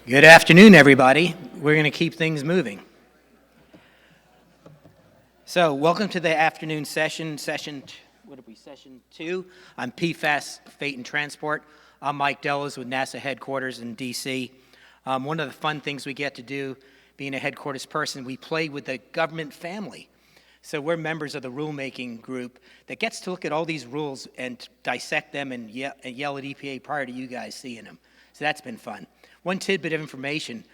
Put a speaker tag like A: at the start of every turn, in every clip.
A: Good afternoon, everybody. We're going to keep things moving. So, welcome to the afternoon session 2 on PFAS, Fate and Transport. I'm Mike Deliz with NASA headquarters in DC. One of the fun things we get to do, being a headquarters person, we play with the government family. So we're members of the rulemaking group that gets to look at all these rules and dissect them and yell at EPA prior to you guys seeing them. So that's been fun. One tidbit of information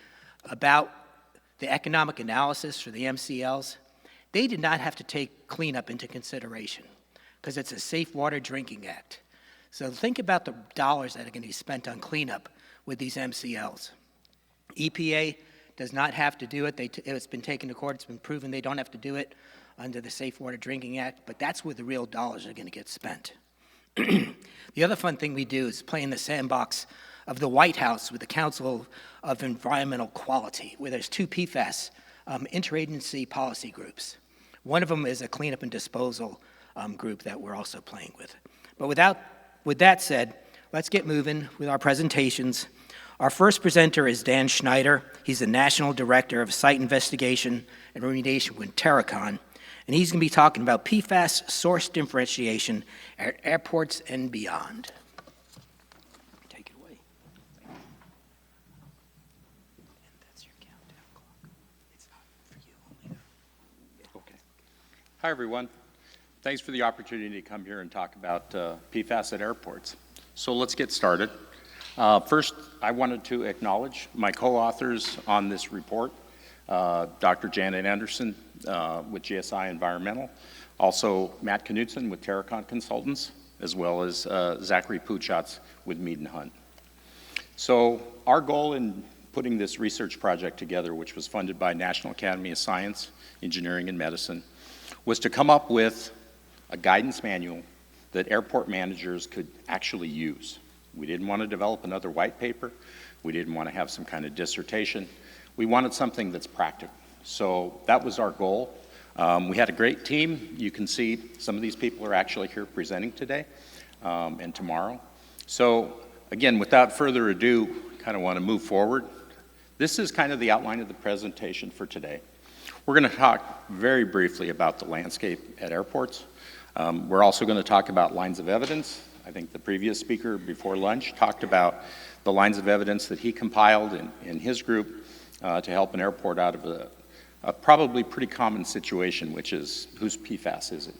A: about the economic analysis for the MCLs, they did not have to take cleanup into consideration because it's a Safe Water Drinking Act. So think about the dollars that are going to be spent on cleanup with these MCLs. EPA does not have to do it. It's been taken to court. It's been proven they don't have to do it under the Safe Water Drinking Act, but that's where the real dollars are going to get spent. The other fun thing we do is play in the sandbox of the White House with the Council of Environmental Quality, where there's two PFAS interagency policy groups. One of them is a cleanup and disposal group that we're also playing with. But with that said, let's get moving with our presentations. Our first presenter is Dan Schneider. He's the National Director of Site Investigation and Remediation with Terracon, and he's going to be talking about PFAS source differentiation at airports and beyond. Take it away. And that's your countdown clock. It's not for you only.
B: Okay. Hi, everyone. Thanks for the opportunity to come here and talk about PFAS at airports. So let's get started. First, I wanted to acknowledge my co-authors on this report, Dr. Janet Anderson with GSI Environmental, also Matt Knudsen with Terracon Consultants, as well as Zachary Puchatz with Mead & Hunt. So our goal in putting this research project together, which was funded by National Academy of Science, Engineering, and Medicine, was to come up with a guidance manual that airport managers could actually use. We didn't want to develop another white paper. We didn't want to have some kind of dissertation. We wanted something that's practical. So that was our goal. We had a great team. You can see some of these people are actually here presenting today and tomorrow. So again, without further ado, kind of want to move forward. This is kind of the outline of the presentation for today. We're going to talk very briefly about the landscape at airports. We're also going to talk about lines of evidence. I think the previous speaker before lunch talked about the lines of evidence that he compiled in his group to help an airport out of a probably pretty common situation, which is whose PFAS is it?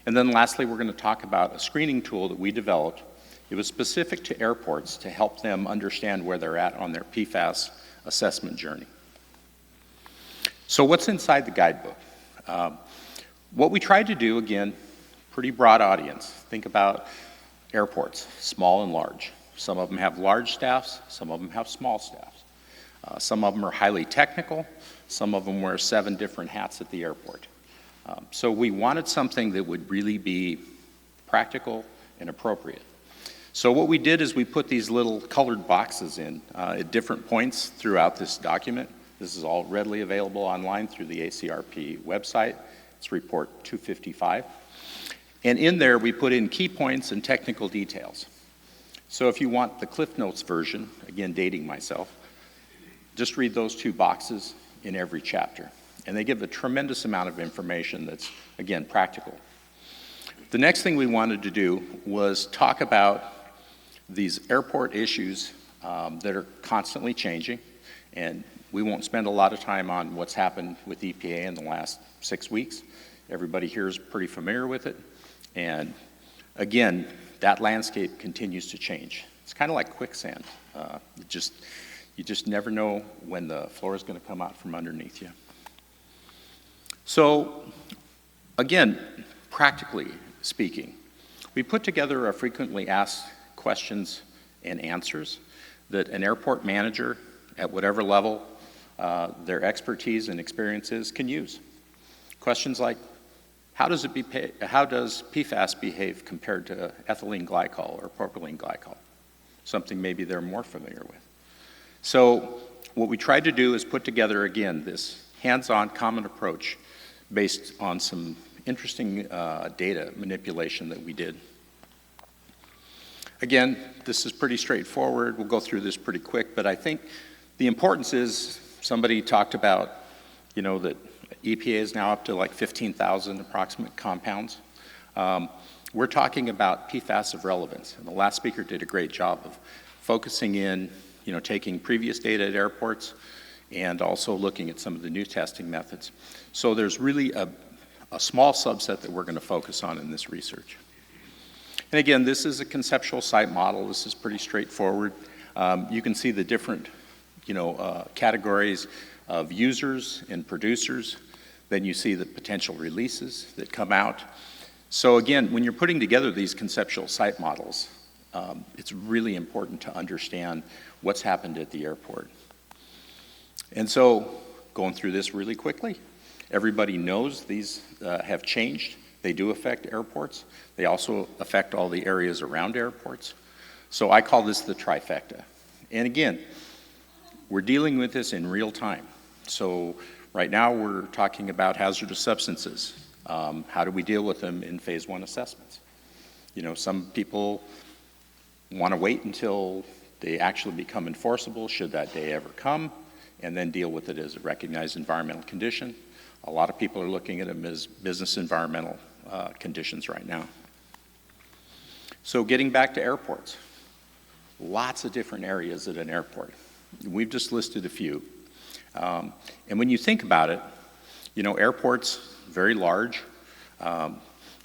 B: And then lastly, we're going to talk about a screening tool that we developed. It was specific to airports to help them understand where they're at on their PFAS assessment journey. So what's inside the guidebook? What we tried to do, again, pretty broad audience. Think about airports, small and large. Some of them have large staffs, some of them have small staffs. Some of them are highly technical, some of them wear 7 different hats at the airport. So we wanted something that would really be practical and appropriate. So what we did is we put these little colored boxes in at different points throughout this document. This is all readily available online through the ACRP website. It's report 255. And in there, we put in key points and technical details. So if you want the Cliff Notes version, again, dating myself, just read those 2 boxes in every chapter. And they give a tremendous amount of information that's, again, practical. The next thing we wanted to do was talk about these airport issues that are constantly changing. And we won't spend a lot of time on what's happened with EPA in the last 6 weeks. Everybody here is pretty familiar with it. And again, that landscape continues to change. It's kind of like quicksand. You just never know when the floor is going to come out from underneath you. So again, practically speaking, we put together a frequently asked questions and answers that an airport manager at whatever level their expertise and experiences can use. Questions like, how does PFAS behave compared to ethylene glycol or propylene glycol? Something maybe they're more familiar with. So what we tried to do is put together, again, this hands-on common approach based on some interesting data manipulation that we did. Again, this is pretty straightforward. We'll go through this pretty quick, but I think The importance is, somebody talked about, that EPA is now up to like 15,000 approximate compounds. We're talking about PFAS of relevance, and the last speaker did a great job of focusing in, taking previous data at airports and also looking at some of the new testing methods. So there's really a small subset that we're going to focus on in this research. And again, this is a conceptual site model. This is pretty straightforward. You can see the different, categories of users and producers. Then you see the potential releases that come out. So again, when you're putting together these conceptual site models, it's really important to understand what's happened at the airport. And so, going through this really quickly, everybody knows these have changed. They do affect airports. They also affect all the areas around airports. So I call this the trifecta. And again, we're dealing with this in real time. So right now we're talking about hazardous substances. How do we deal with them in phase 1 assessments? Some people want to wait until they actually become enforceable, should that day ever come, and then deal with it as a recognized environmental condition. A lot of people are looking at them as business environmental conditions right now. So getting back to airports, lots of different areas at an airport. We've just listed a few. And when you think about it, airports, very large,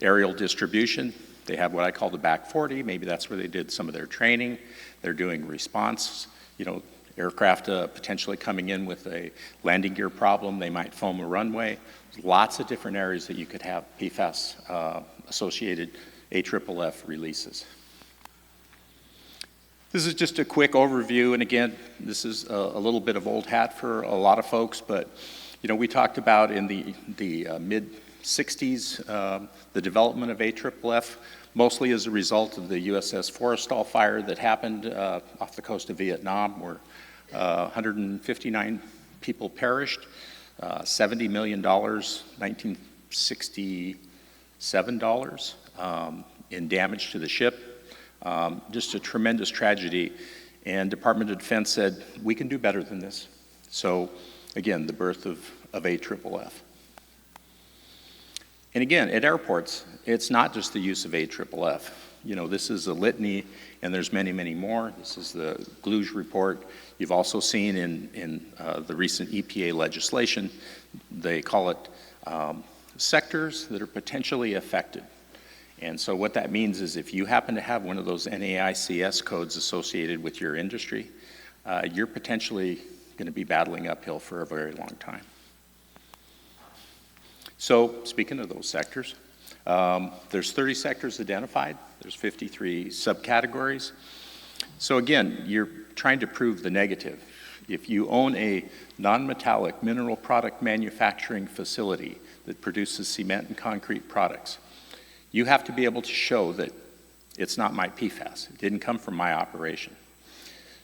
B: aerial distribution. They have what I call the back 40. Maybe that's where they did some of their training. They're doing response, aircraft potentially coming in with a landing gear problem. They might foam a runway. There's lots of different areas that you could have PFAS associated AFFF releases. This is just a quick overview, and again, this is a little bit of old hat for a lot of folks, but we talked about in the mid-60s the development of AFFF, mostly as a result of the USS Forrestal fire that happened off the coast of Vietnam, where 159 people perished, $70 million, $1967 in damage to the ship. Just a tremendous tragedy, and Department of Defense said, we can do better than this. So, again, the birth of AFFF. And again, at airports, it's not just the use of AFFF. This is a litany, and there's many, many more. This is the Gluge report. You've also seen in the recent EPA legislation, they call it sectors that are potentially affected. And so what that means is if you happen to have one of those NAICS codes associated with your industry, you're potentially going to be battling uphill for a very long time. So speaking of those sectors, there's 30 sectors identified. There's 53 subcategories. So again, you're trying to prove the negative. If you own a non-metallic mineral product manufacturing facility that produces cement and concrete products, you have to be able to show that it's not my PFAS. It didn't come from my operation.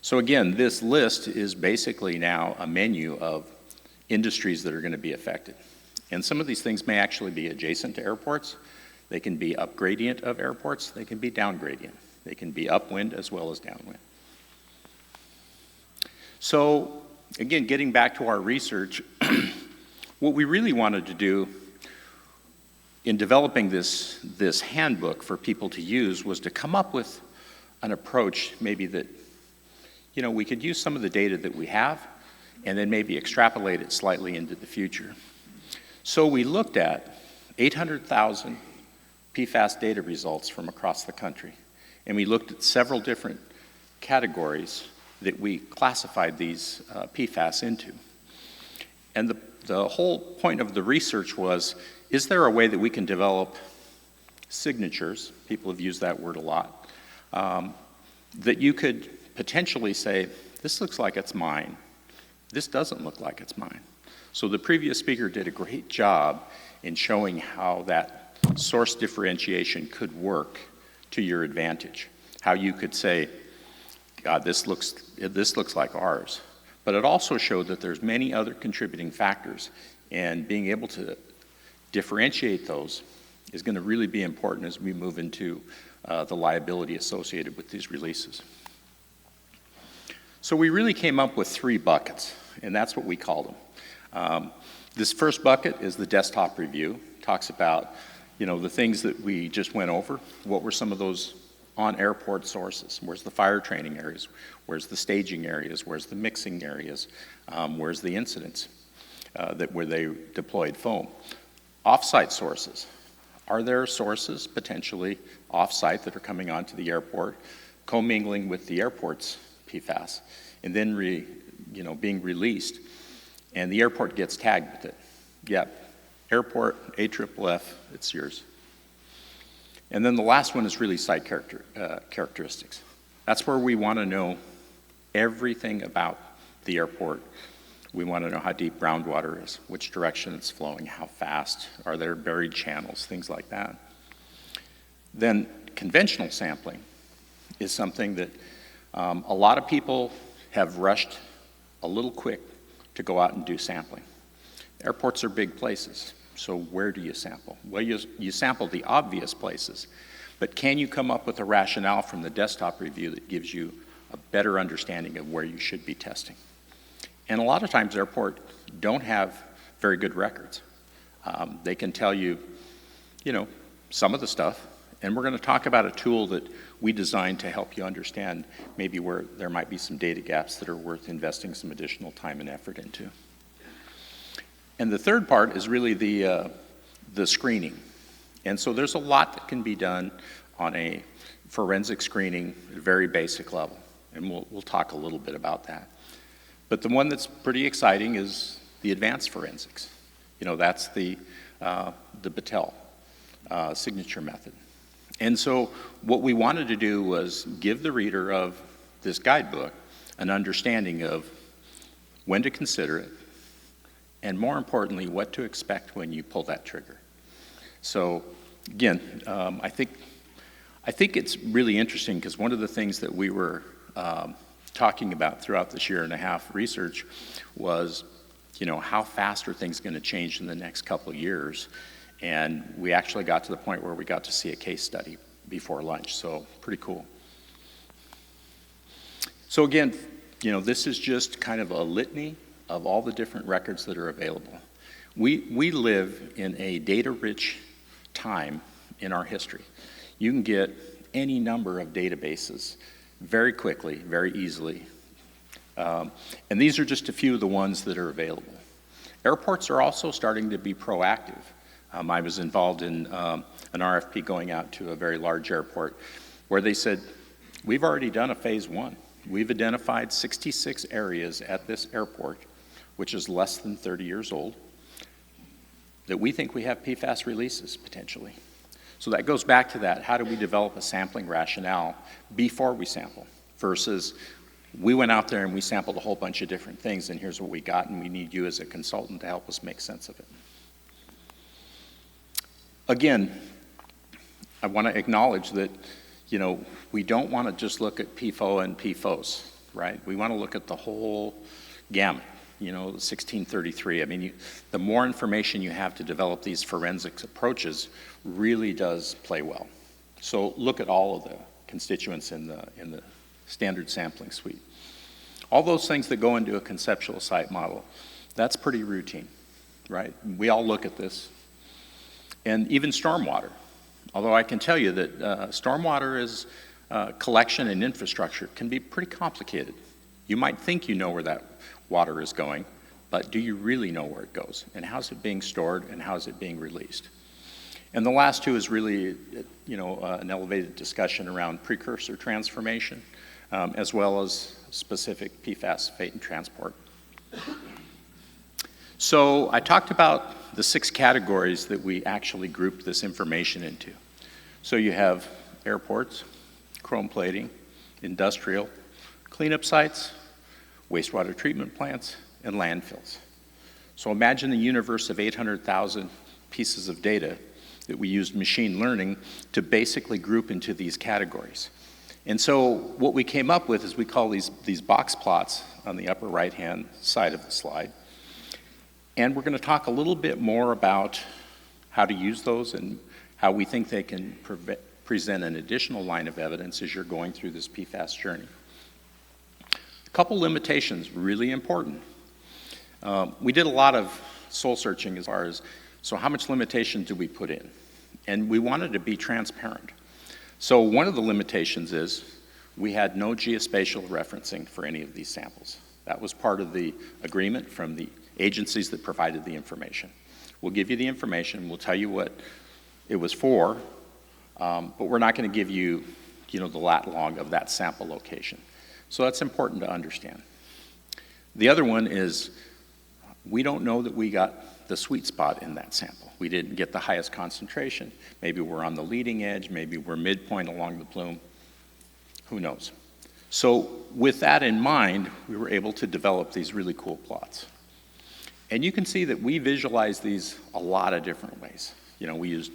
B: So again, this list is basically now a menu of industries that are going to be affected. And some of these things may actually be adjacent to airports. They can be upgradient of airports. They can be downgradient. They can be upwind as well as downwind. So again, getting back to our research, what we really wanted to do in developing this handbook for people to use was to come up with an approach maybe that, we could use some of the data that we have and then maybe extrapolate it slightly into the future. So we looked at 800,000 PFAS data results from across the country, and we looked at several different categories that we classified these PFAS into. And the whole point of the research was, is there a way that we can develop signatures, people have used that word a lot, that you could potentially say, this looks like it's mine, this doesn't look like it's mine. So the previous speaker did a great job in showing how that source differentiation could work to your advantage. How you could say, God, this looks like ours. But it also showed that there's many other contributing factors, and being able to differentiate those is going to really be important as we move into the liability associated with these releases. So we really came up with 3 buckets, and that's what we call them. This first bucket is the desktop review. Talks about, the things that we just went over. What were some of those on airport sources? Where's the fire training areas? Where's the staging areas? Where's the mixing areas? Where's the incidents where they deployed foam? Off-site sources. Are there sources potentially off-site that are coming onto the airport, commingling with the airport's PFAS, and then being released, and the airport gets tagged with it? Yep. Airport, AFFF, it's yours. And then the last one is really site characteristics. That's where we want to know everything about the airport. We want to know how deep groundwater is, which direction it's flowing, how fast, are there buried channels, things like that. Then conventional sampling is something that a lot of people have rushed a little quick to go out and do sampling. Airports are big places, so where do you sample? Well, you sample the obvious places, but can you come up with a rationale from the desktop review that gives you a better understanding of where you should be testing? And a lot of times airports don't have very good records. They can tell you, some of the stuff, and we're going to talk about a tool that we designed to help you understand maybe where there might be some data gaps that are worth investing some additional time and effort into. And the third part is really the screening. And so there's a lot that can be done on a forensic screening at a very basic level, and we'll talk a little bit about that. But the one that's pretty exciting is the advanced forensics. That's the Battelle signature method. And so what we wanted to do was give the reader of this guidebook an understanding of when to consider it, and more importantly, what to expect when you pull that trigger. So again, I think it's really interesting because one of the things that we were talking about throughout this year and a half research was, how fast are things going to change in the next couple of years? And we actually got to the point where we got to see a case study before lunch, so pretty cool. So again, this is just kind of a litany of all the different records that are available. We live in a data-rich time in our history. You can get any number of databases very quickly, very easily. And these are just a few of the ones that are available. Airports are also starting to be proactive. I was involved in an RFP going out to a very large airport where they said, we've already done a phase 1. We've identified 66 areas at this airport, which is less than 30 years old, that we think we have PFAS releases potentially. So that goes back to that. How do we develop a sampling rationale before we sample versus we went out there and we sampled a whole bunch of different things and here's what we got and we need you as a consultant to help us make sense of it. Again, I want to acknowledge that, we don't want to just look at PFOA and PFOS, right? We want to look at the whole gamut, the 1633. I mean, the more information you have to develop these forensics approaches really does play well. So look at all of the constituents in the standard sampling suite. All those things that go into a conceptual site model, that's pretty routine, right? We all look at this. And even stormwater, although I can tell you that stormwater is collection and infrastructure can be pretty complicated. You might think you know where that water is going, but do you really know where it goes? And how's it being stored and how's it being released? And the last two is really, an elevated discussion around precursor transformation, as well as specific PFAS fate and transport. So I talked about the 6 categories that we actually grouped this information into. So you have airports, chrome plating, industrial, cleanup sites, wastewater treatment plants, and landfills. So imagine the universe of 800,000 pieces of data that we used machine learning to basically group into these categories. And so what we came up with is we call these box plots on the upper right-hand side of the slide. And we're going to talk a little bit more about how to use those and how we think they can present an additional line of evidence as you're going through this PFAS journey. A Couple limitations, really important. We did a lot of soul searching as far as, so how much limitation do we put in? And we wanted to be transparent. So one of the limitations is we had no geospatial referencing for any of these samples. That was part of the agreement from the agencies that provided the information. We'll give you the information, we'll tell you what it was for, but we're not going to give you, the lat long of that sample location. So that's important to understand. The other one is we don't know that we got the sweet spot in that sample. We didn't get the highest concentration. Maybe we're on the leading edge, maybe we're midpoint along the plume. Who knows? So with that in mind, we were able to develop these really cool plots. And you can see that we visualize these a lot of different ways. We used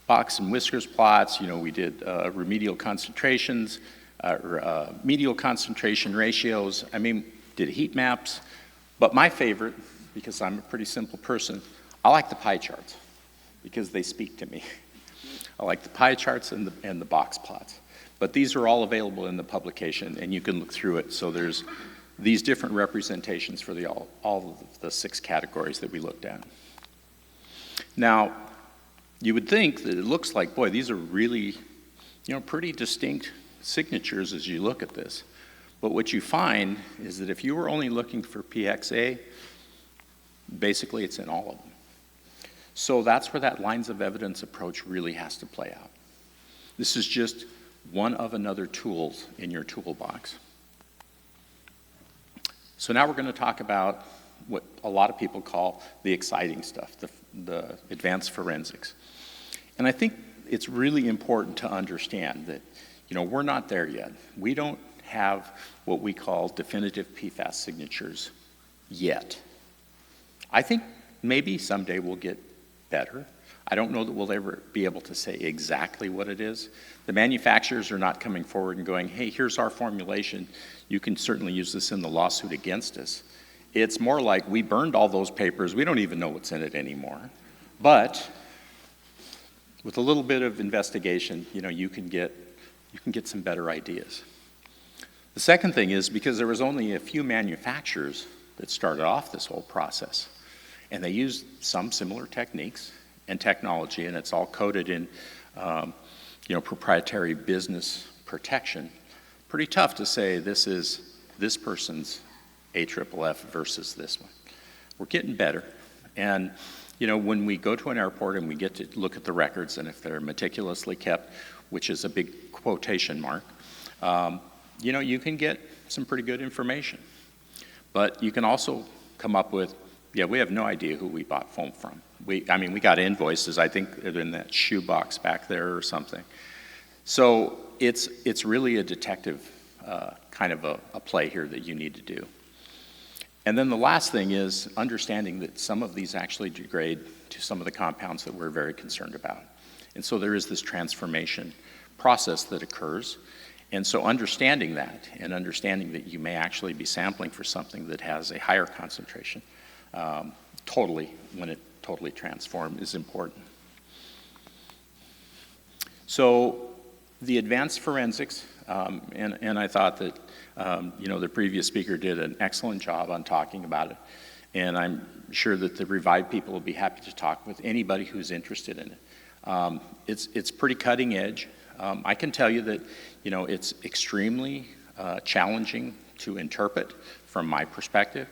B: box and whiskers plots, we did remedial concentrations, medial concentration ratios, did heat maps. But my favorite, because I'm a pretty simple person, I like the pie charts because they speak to me. I like the pie charts and the box plots. But these are all available in the publication, and you can look through it. So there's these different representations for all of the 6 categories that we looked at. Now, you would think that it looks like, boy, these are really, pretty distinct signatures as you look at this. But what you find is that if you were only looking for PXA, basically it's in all of them. So that's where that lines of evidence approach really has to play out. This is just one of another tools in your toolbox. So now we're going to talk about what a lot of people call the exciting stuff, the advanced forensics. And I think it's really important to understand that, we're not there yet. We don't have what we call definitive PFAS signatures yet. I think maybe someday we'll get better. I don't know that we'll ever be able to say exactly what it is. The manufacturers are not coming forward and going, hey, here's our formulation. You can certainly use this in the lawsuit against us. It's more like we burned all those papers. We don't even know what's in it anymore. But with a little bit of investigation, you can get some better ideas. The second thing is because there was only a few manufacturers that started off this whole process, and they used some similar techniques and technology, and it's all coded in proprietary business protection. Pretty tough to say this is this person's AFFF versus this one. We're getting better. And when we go to an airport and we get to look at the records, and if they're meticulously kept, which is a big quotation mark, you can get some pretty good information. But you can also come up with, we have no idea who we bought foam from. We got invoices, I think they're in that shoebox back there or something. So it's really a detective kind of a play here that you need to do. And then the last thing is understanding that some of these actually degrade to some of the compounds that we're very concerned about. And so there is this transformation process that occurs. And so understanding that and understanding that you may actually be sampling for something that has a higher concentration when it totally transformed is important. So the advanced forensics, and I thought that the previous speaker did an excellent job on talking about it, and I'm sure that the Revive people will be happy to talk with anybody who's interested in it. It's pretty cutting edge. I can tell you that it's extremely challenging to interpret from my perspective.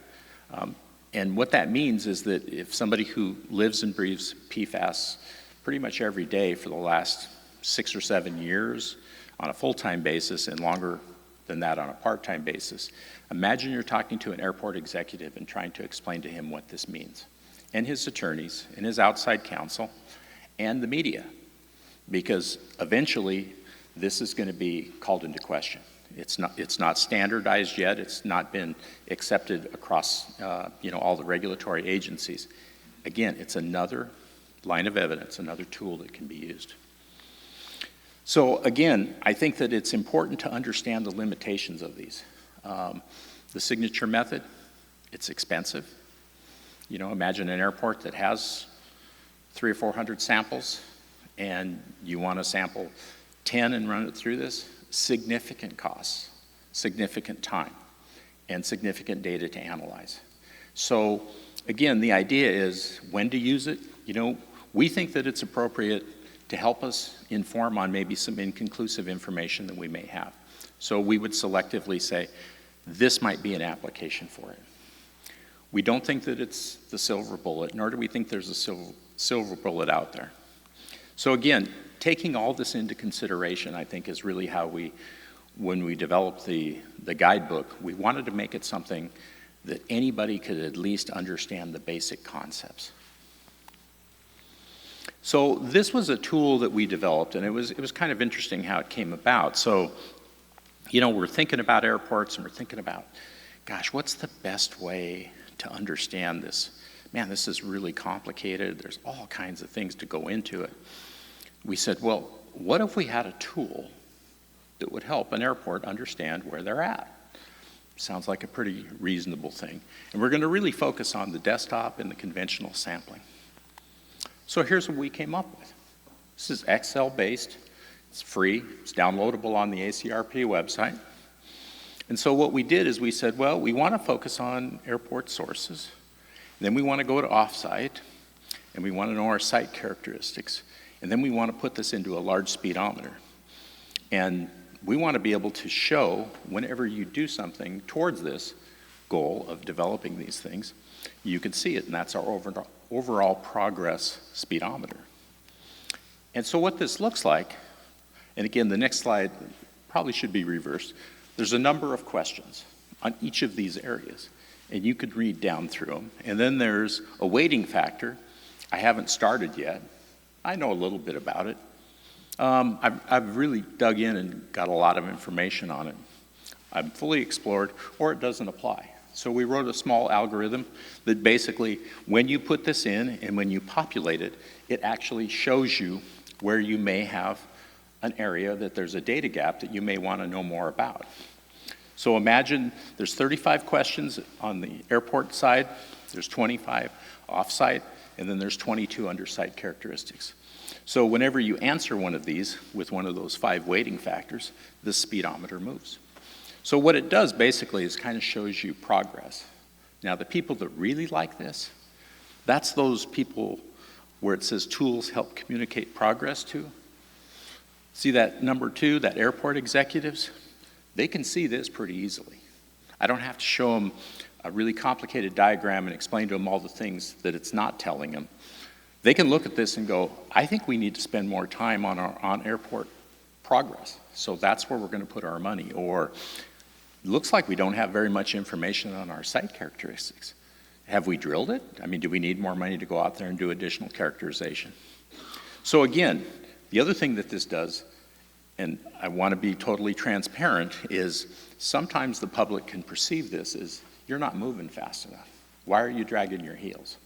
B: And what that means is that if somebody who lives and breathes PFAS pretty much every day for the last 6 or 7 years on a full-time basis and longer than that on a part-time basis, imagine you're talking to an airport executive and trying to explain to him what this means, and his attorneys, and his outside counsel, and the media, because eventually this is going to be called into question. It's not standardized yet. It's not been accepted across all the regulatory agencies. Again, it's another line of evidence, another tool that can be used. So again, I think that it's important to understand the limitations of these. The signature method, it's expensive. Imagine an airport that has 300 or 400 samples, and you want to sample 10 and run it through this. Significant costs, significant time. and significant data to analyze. So again, the idea is when to use it. We think that it's appropriate to help us inform on maybe some inconclusive information that we may have. So we would selectively say, this might be an application for it. We don't think that it's the silver bullet, nor do we think there's a silver bullet out there. So again, taking all this into consideration, I think, is really how when we developed the guidebook, we wanted to make it something that anybody could at least understand the basic concepts. So this was a tool that we developed, and it was kind of interesting how it came about. So, we're thinking about airports, and we're thinking about, gosh, what's the best way to understand this? Man, this is really complicated. There's all kinds of things to go into it. We said, well, what if we had a tool that would help an airport understand where they're at? Sounds like a pretty reasonable thing. And we're going to really focus on the desktop and the conventional sampling. So here's what we came up with. This is Excel-based. It's free. It's downloadable on the ACRP website. And so what we did is we said, well, we want to focus on airport sources. Then we want to go to offsite, and we want to know our site characteristics. And then we want to put this into a large speedometer. And we want to be able to show whenever you do something towards this goal of developing these things, you can see it, and that's our overall progress speedometer. And so what this looks like, and again, the next slide probably should be reversed. There's a number of questions on each of these areas, and you could read down through them. And then there's a weighting factor. I haven't started yet. I know a little bit about it. I've really dug in and got a lot of information on it. I'm fully explored, or it doesn't apply. So we wrote a small algorithm that basically, when you put this in and when you populate it, it actually shows you where you may have an area that there's a data gap that you may want to know more about. So imagine there's 35 questions on the airport side, there's 25 off-site, and then there's 22 under site characteristics. So whenever you answer one of these with one of those 5 weighting factors, the speedometer moves. So what it does basically is kind of shows you progress. Now the people that really like this, that's those people where it says tools help communicate progress to. See that number 2, that airport executives? They can see this pretty easily. I don't have to show them a really complicated diagram and explain to them all the things that it's not telling them. They can look at this and go, I think we need to spend more time on our on-airport progress. So that's where we're going to put our money. Or it looks like we don't have very much information on our site characteristics. Have we drilled it? I mean, do we need more money to go out there and do additional characterization? So again, the other thing that this does, and I want to be totally transparent, is sometimes the public can perceive this as you're not moving fast enough. Why are you dragging your heels?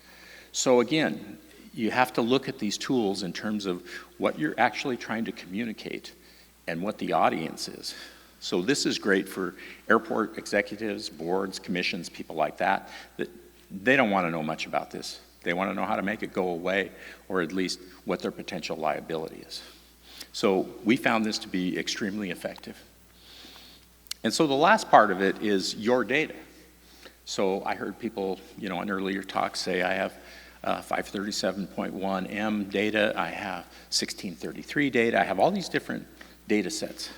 B: So again, you have to look at these tools in terms of what you're actually trying to communicate and what the audience is. So this is great for airport executives, boards, commissions, people like that they don't want to know much about this. They want to know how to make it go away, or at least what their potential liability is. So we found this to be extremely effective. And so the last part of it is your data. So I heard people, in earlier talks say, I have 537.1 M data, I have 1633 data, I have all these different data sets.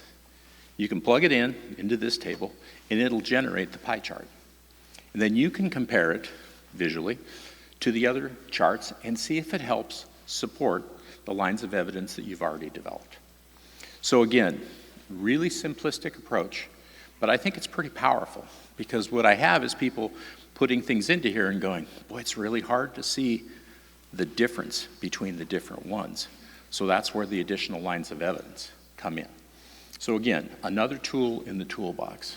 B: You can plug it into this table, and it'll generate the pie chart. And then you can compare it visually to the other charts and see if it helps support the lines of evidence that you've already developed. So again, really simplistic approach, but I think it's pretty powerful, because what I have is people putting things into here and going, boy, it's really hard to see the difference between the different ones. So that's where the additional lines of evidence come in. So again, another tool in the toolbox.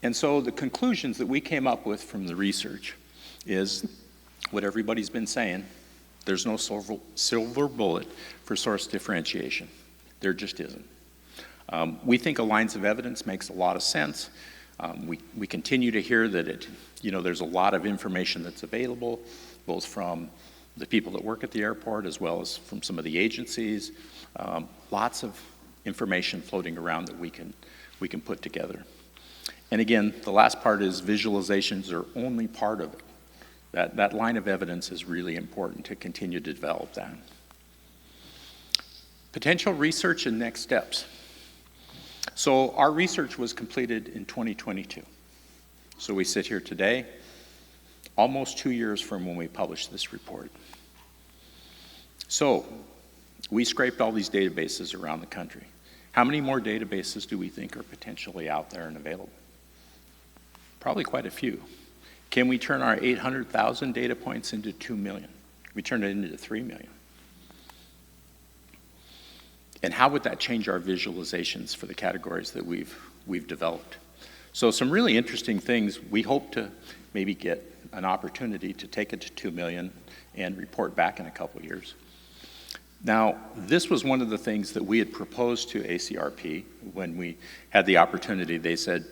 B: And so the conclusions that we came up with from the research is what everybody's been saying: there's no silver bullet for source differentiation. There just isn't. We think a lines of evidence makes a lot of sense. We continue to hear that there's a lot of information that's available, both from the people that work at the airport as well as from some of the agencies. Lots of information floating around that we can put together. And again, the last part is visualizations are only part of it. That line of evidence is really important to continue to develop that. Potential research and next steps. So our research was completed in 2022. So we sit here today, almost 2 years from when we published this report. So we scraped all these databases around the country. How many more databases do we think are potentially out there and available? Probably quite a few. Can we turn our 800,000 data points into 2 million? Can we turn it into 3 million? And how would that change our visualizations for the categories that we've developed? So some really interesting things. We hope to maybe get an opportunity to take it to 2 million and report back in a couple of years. Now, this was one of the things that we had proposed to ACRP when we had the opportunity. They said,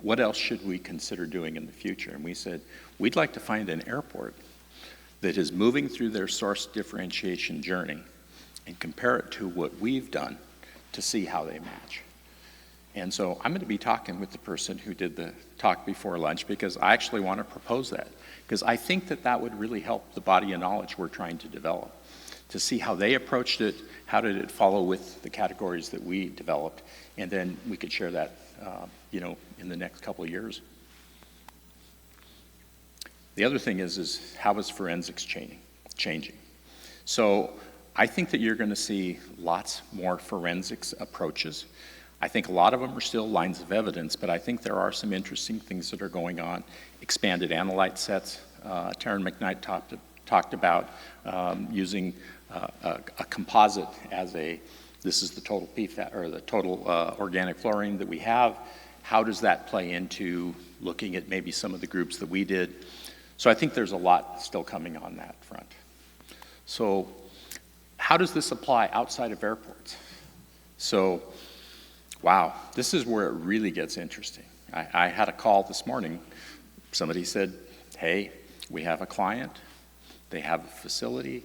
B: what else should we consider doing in the future? And we said, we'd like to find an airport that is moving through their source differentiation journey and compare it to what we've done to see how they match. And so I'm going to be talking with the person who did the talk before lunch, because I actually want to propose that, because I think that that would really help the body of knowledge we're trying to develop, to see how they approached it, how did it follow with the categories that we developed, and then we could share that in the next couple of years. The other thing is how is forensics changing? So I think that you're going to see lots more forensics approaches. I think a lot of them are still lines of evidence, but I think there are some interesting things that are going on. Expanded analyte sets. Taryn McKnight talked about using a composite as this is the total PFAS, or the total organic fluorine that we have. How does that play into looking at maybe some of the groups that we did? So I think there's a lot still coming on that front. So how does this apply outside of airports? So, wow, this is where it really gets interesting. I had a call this morning. Somebody said, hey, we have a client. They have a facility.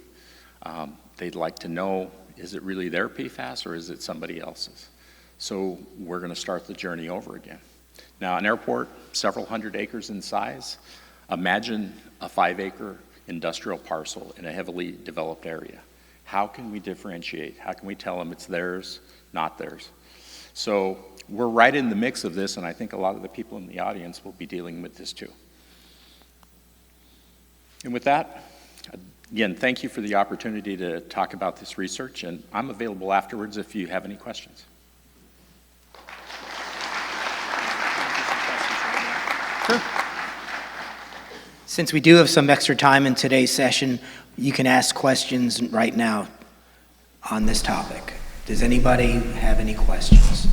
B: They'd like to know, is it really their PFAS or is it somebody else's? So we're going to start the journey over again. Now, an airport, several hundred acres in size. Imagine a 5-acre industrial parcel in a heavily developed area. How can we differentiate? How can we tell them it's theirs, not theirs? So we're right in the mix of this, and I think a lot of the people in the audience will be dealing with this too. And with that, again, thank you for the opportunity to talk about this research, and I'm available afterwards if you have any questions.
A: Sure. Since we do have some extra time in today's session, you can ask questions right now on this topic. Does anybody have any questions?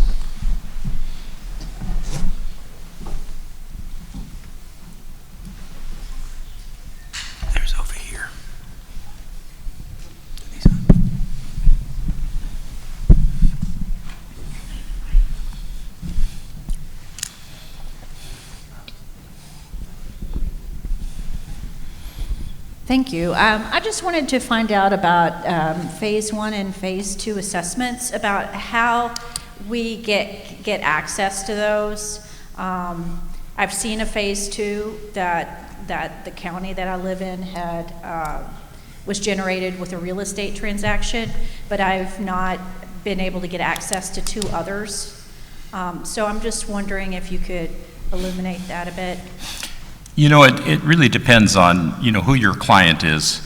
A: There's over here.
C: Thank you. I just wanted to find out about phase 1 and phase 2 assessments, about how we get access to those. I've seen a phase 2 that the county that I live in had was generated with a real estate transaction, but I've not been able to get access to 2 others. So I'm just wondering if you could illuminate that a bit.
D: You know, it really depends on, who your client is.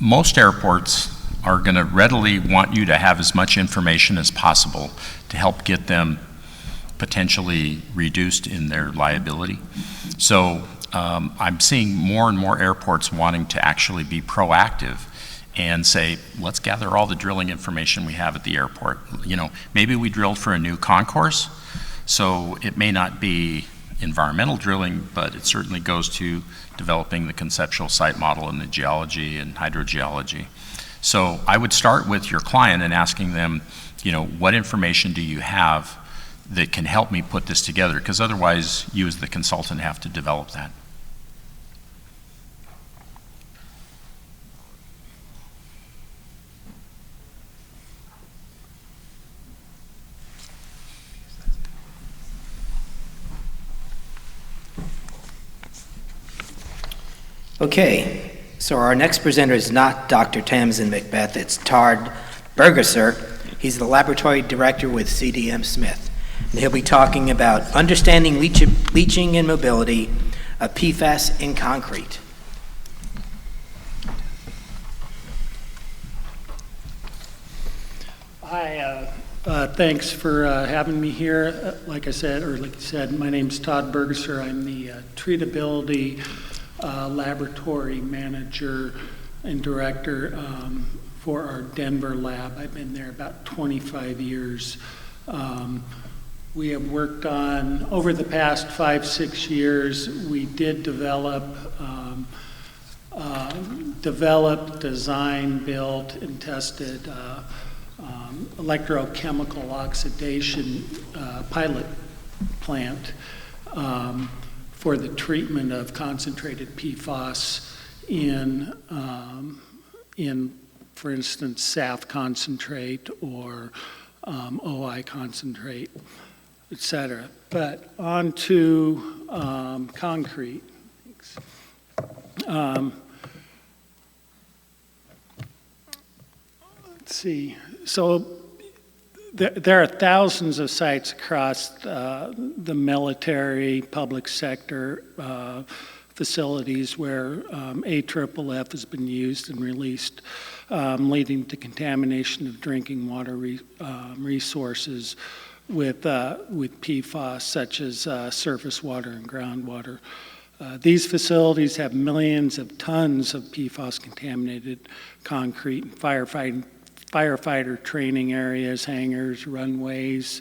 D: Most airports are going to readily want you to have as much information as possible to help get them potentially reduced in their liability. So I'm seeing more and more airports wanting to actually be proactive and say, let's gather all the drilling information we have at the airport. Maybe we drilled for a new concourse, so it may not be environmental drilling, but it certainly goes to developing the conceptual site model and the geology and hydrogeology. So I would start with your client and asking them, what information do you have that can help me put this together? Because otherwise, you as the consultant have to develop that.
A: Okay, so our next presenter is not Dr. Tamzen Macbeth, it's Todd Bergesser. He's the laboratory director with CDM Smith. And he'll be talking about understanding leaching and mobility of PFAS in concrete.
E: Hi, thanks for having me here. Like you said, my name's Todd Bergesser. I'm the treatability laboratory manager and director for our Denver lab. I've been there about 25 years. We have worked on, over the past 5-6 years, we did develop, designed, built, and tested electrochemical oxidation pilot plant for the treatment of concentrated PFAS in, for instance, SAF concentrate or OI concentrate, et cetera. But on to concrete. Let's see. So there are thousands of sites across the military, public sector facilities where AFFF has been used and released, leading to contamination of drinking water resources with PFAS, such as surface water and groundwater. These facilities have millions of tons of PFAS-contaminated concrete and firefighter training areas, hangars, runways,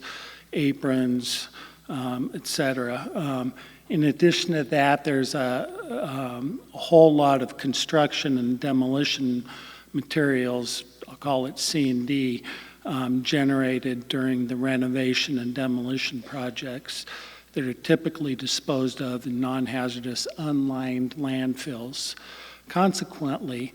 E: aprons, et cetera. In addition to that, there's a whole lot of construction and demolition materials, I'll call it C&D, generated during the renovation and demolition projects that are typically disposed of in non-hazardous unlined landfills. Consequently,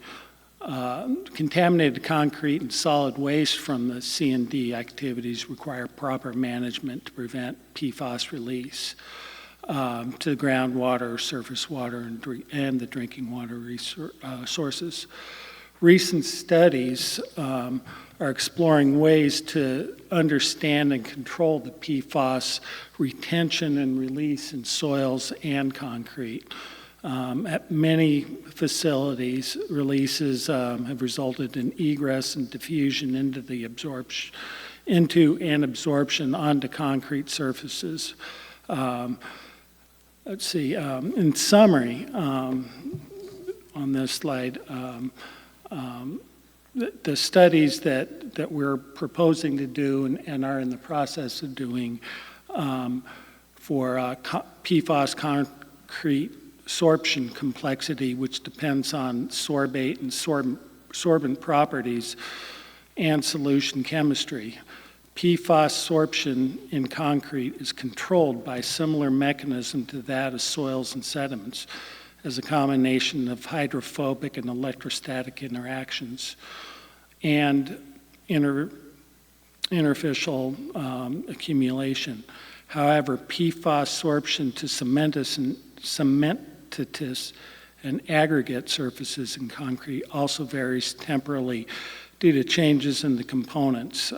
E: contaminated concrete and solid waste from the C&D activities require proper management to prevent PFAS release to the groundwater, surface water, and the drinking water sources. Recent studies are exploring ways to understand and control the PFAS retention and release in soils and concrete. At many facilities, releases have resulted in egress and diffusion into and absorption onto concrete surfaces. Let's see, in summary, on this slide, the studies that we're proposing to do and are in the process of doing for PFAS concrete sorption complexity, which depends on sorbate and sorbent properties and solution chemistry. PFAS sorption in concrete is controlled by a similar mechanism to that of soils and sediments, as a combination of hydrophobic and electrostatic interactions and interfacial accumulation. However, PFAS sorption to cementitious and aggregate surfaces in concrete also varies temporally due to changes in the components,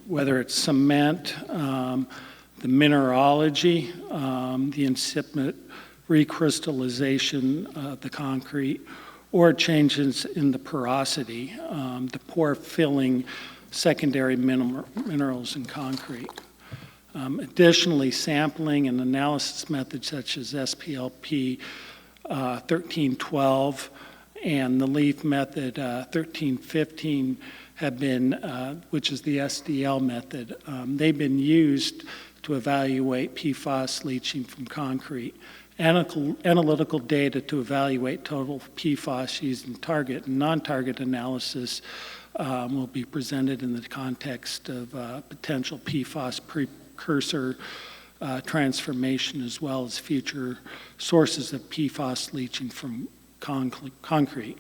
E: whether it's cement, the mineralogy, the incipient recrystallization of the concrete, or changes in the porosity, the pore filling secondary minerals in concrete. Additionally, sampling and analysis methods such as SPLP 1312 and the LEAF method 1315 have been, which is the SDL method, they've been used to evaluate PFAS leaching from concrete. Analytical data to evaluate total PFAS using target and non-target analysis will be presented in the context of potential PFAS precursor transformation, as well as future sources of PFAS leaching from concrete.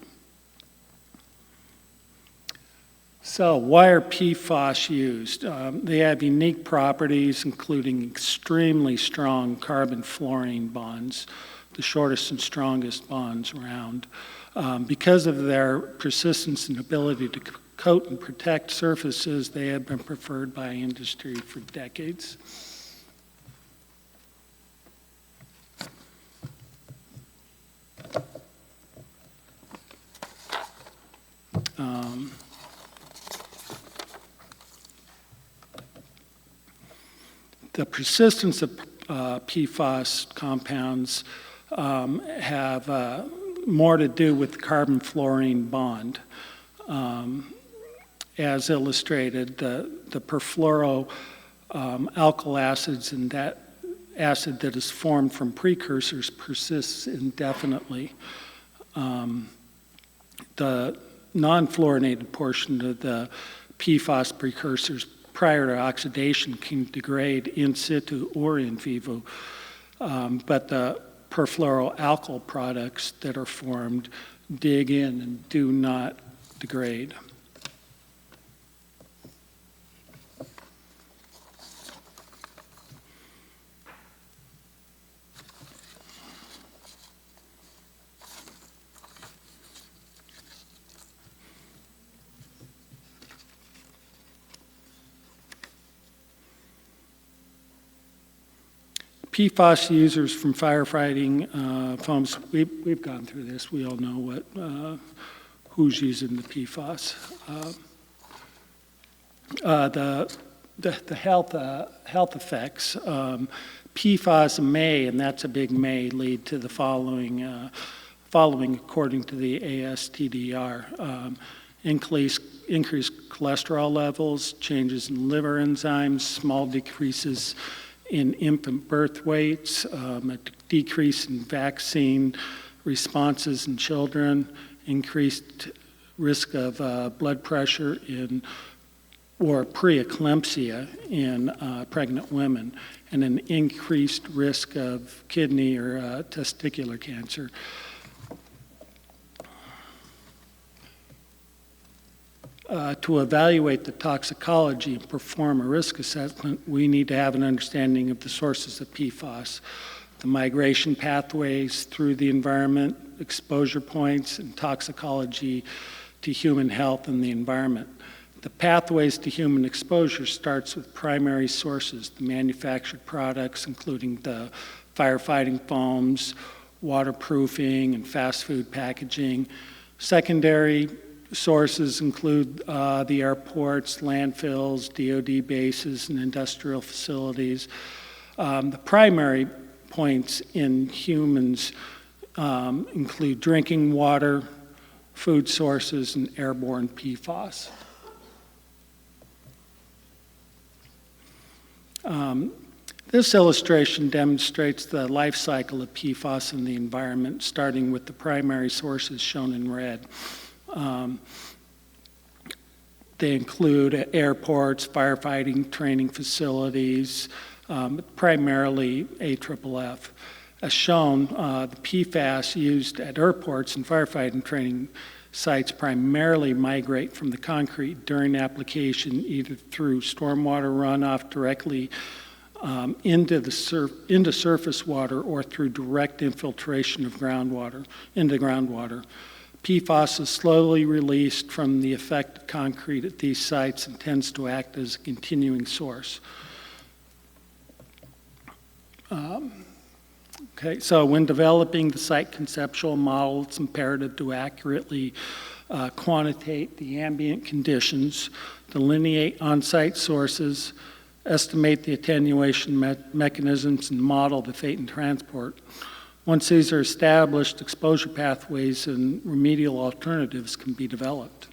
E: So why are PFAS used? They have unique properties, including extremely strong carbon-fluorine bonds, the shortest and strongest bonds around. Because of their persistence and ability to coat and protect surfaces, they have been preferred by industry for decades. The persistence of PFAS compounds have more to do with the carbon-fluorine bond. As illustrated, the perfluoroalkyl acids and that acid that is formed from precursors persists indefinitely. The non-fluorinated portion of the PFAS precursors prior to oxidation can degrade in situ or in vivo, but the perfluoroalkyl products that are formed dig in and do not degrade. PFAS users from firefighting foams, we've gone through this. We all know what who's using the PFAS. The health effects, PFAS may, and that's a big may, lead to the following according to the ASTDR. Increased cholesterol levels, changes in liver enzymes, small decreases in infant birth weights, a decrease in vaccine responses in children, increased risk of blood pressure or preeclampsia in pregnant women, and an increased risk of kidney or testicular cancer. To evaluate the toxicology and perform a risk assessment, we need to have an understanding of the sources of PFAS, the migration pathways through the environment, exposure points, and toxicology to human health and the environment. The pathways to human exposure starts with primary sources, the manufactured products, including the firefighting foams, waterproofing, and fast food packaging. Secondary sources include the airports, landfills, DoD bases, and industrial facilities. The primary points in humans include drinking water, food sources, and airborne PFAS. This illustration demonstrates the life cycle of PFAS in the environment, starting with the primary sources shown in red. They include airports, firefighting training facilities, primarily AFFF. As shown, the PFAS used at airports and firefighting training sites primarily migrate from the concrete during application, either through stormwater runoff directly into surface water or through direct infiltration of groundwater into groundwater. PFAS is slowly released from the affected concrete at these sites and tends to act as a continuing source. Okay, so when developing the site conceptual model, it's imperative to accurately quantitate the ambient conditions, delineate on-site sources, estimate the attenuation mechanisms, and model the fate and transport. Once these are established, exposure pathways and remedial alternatives can be developed.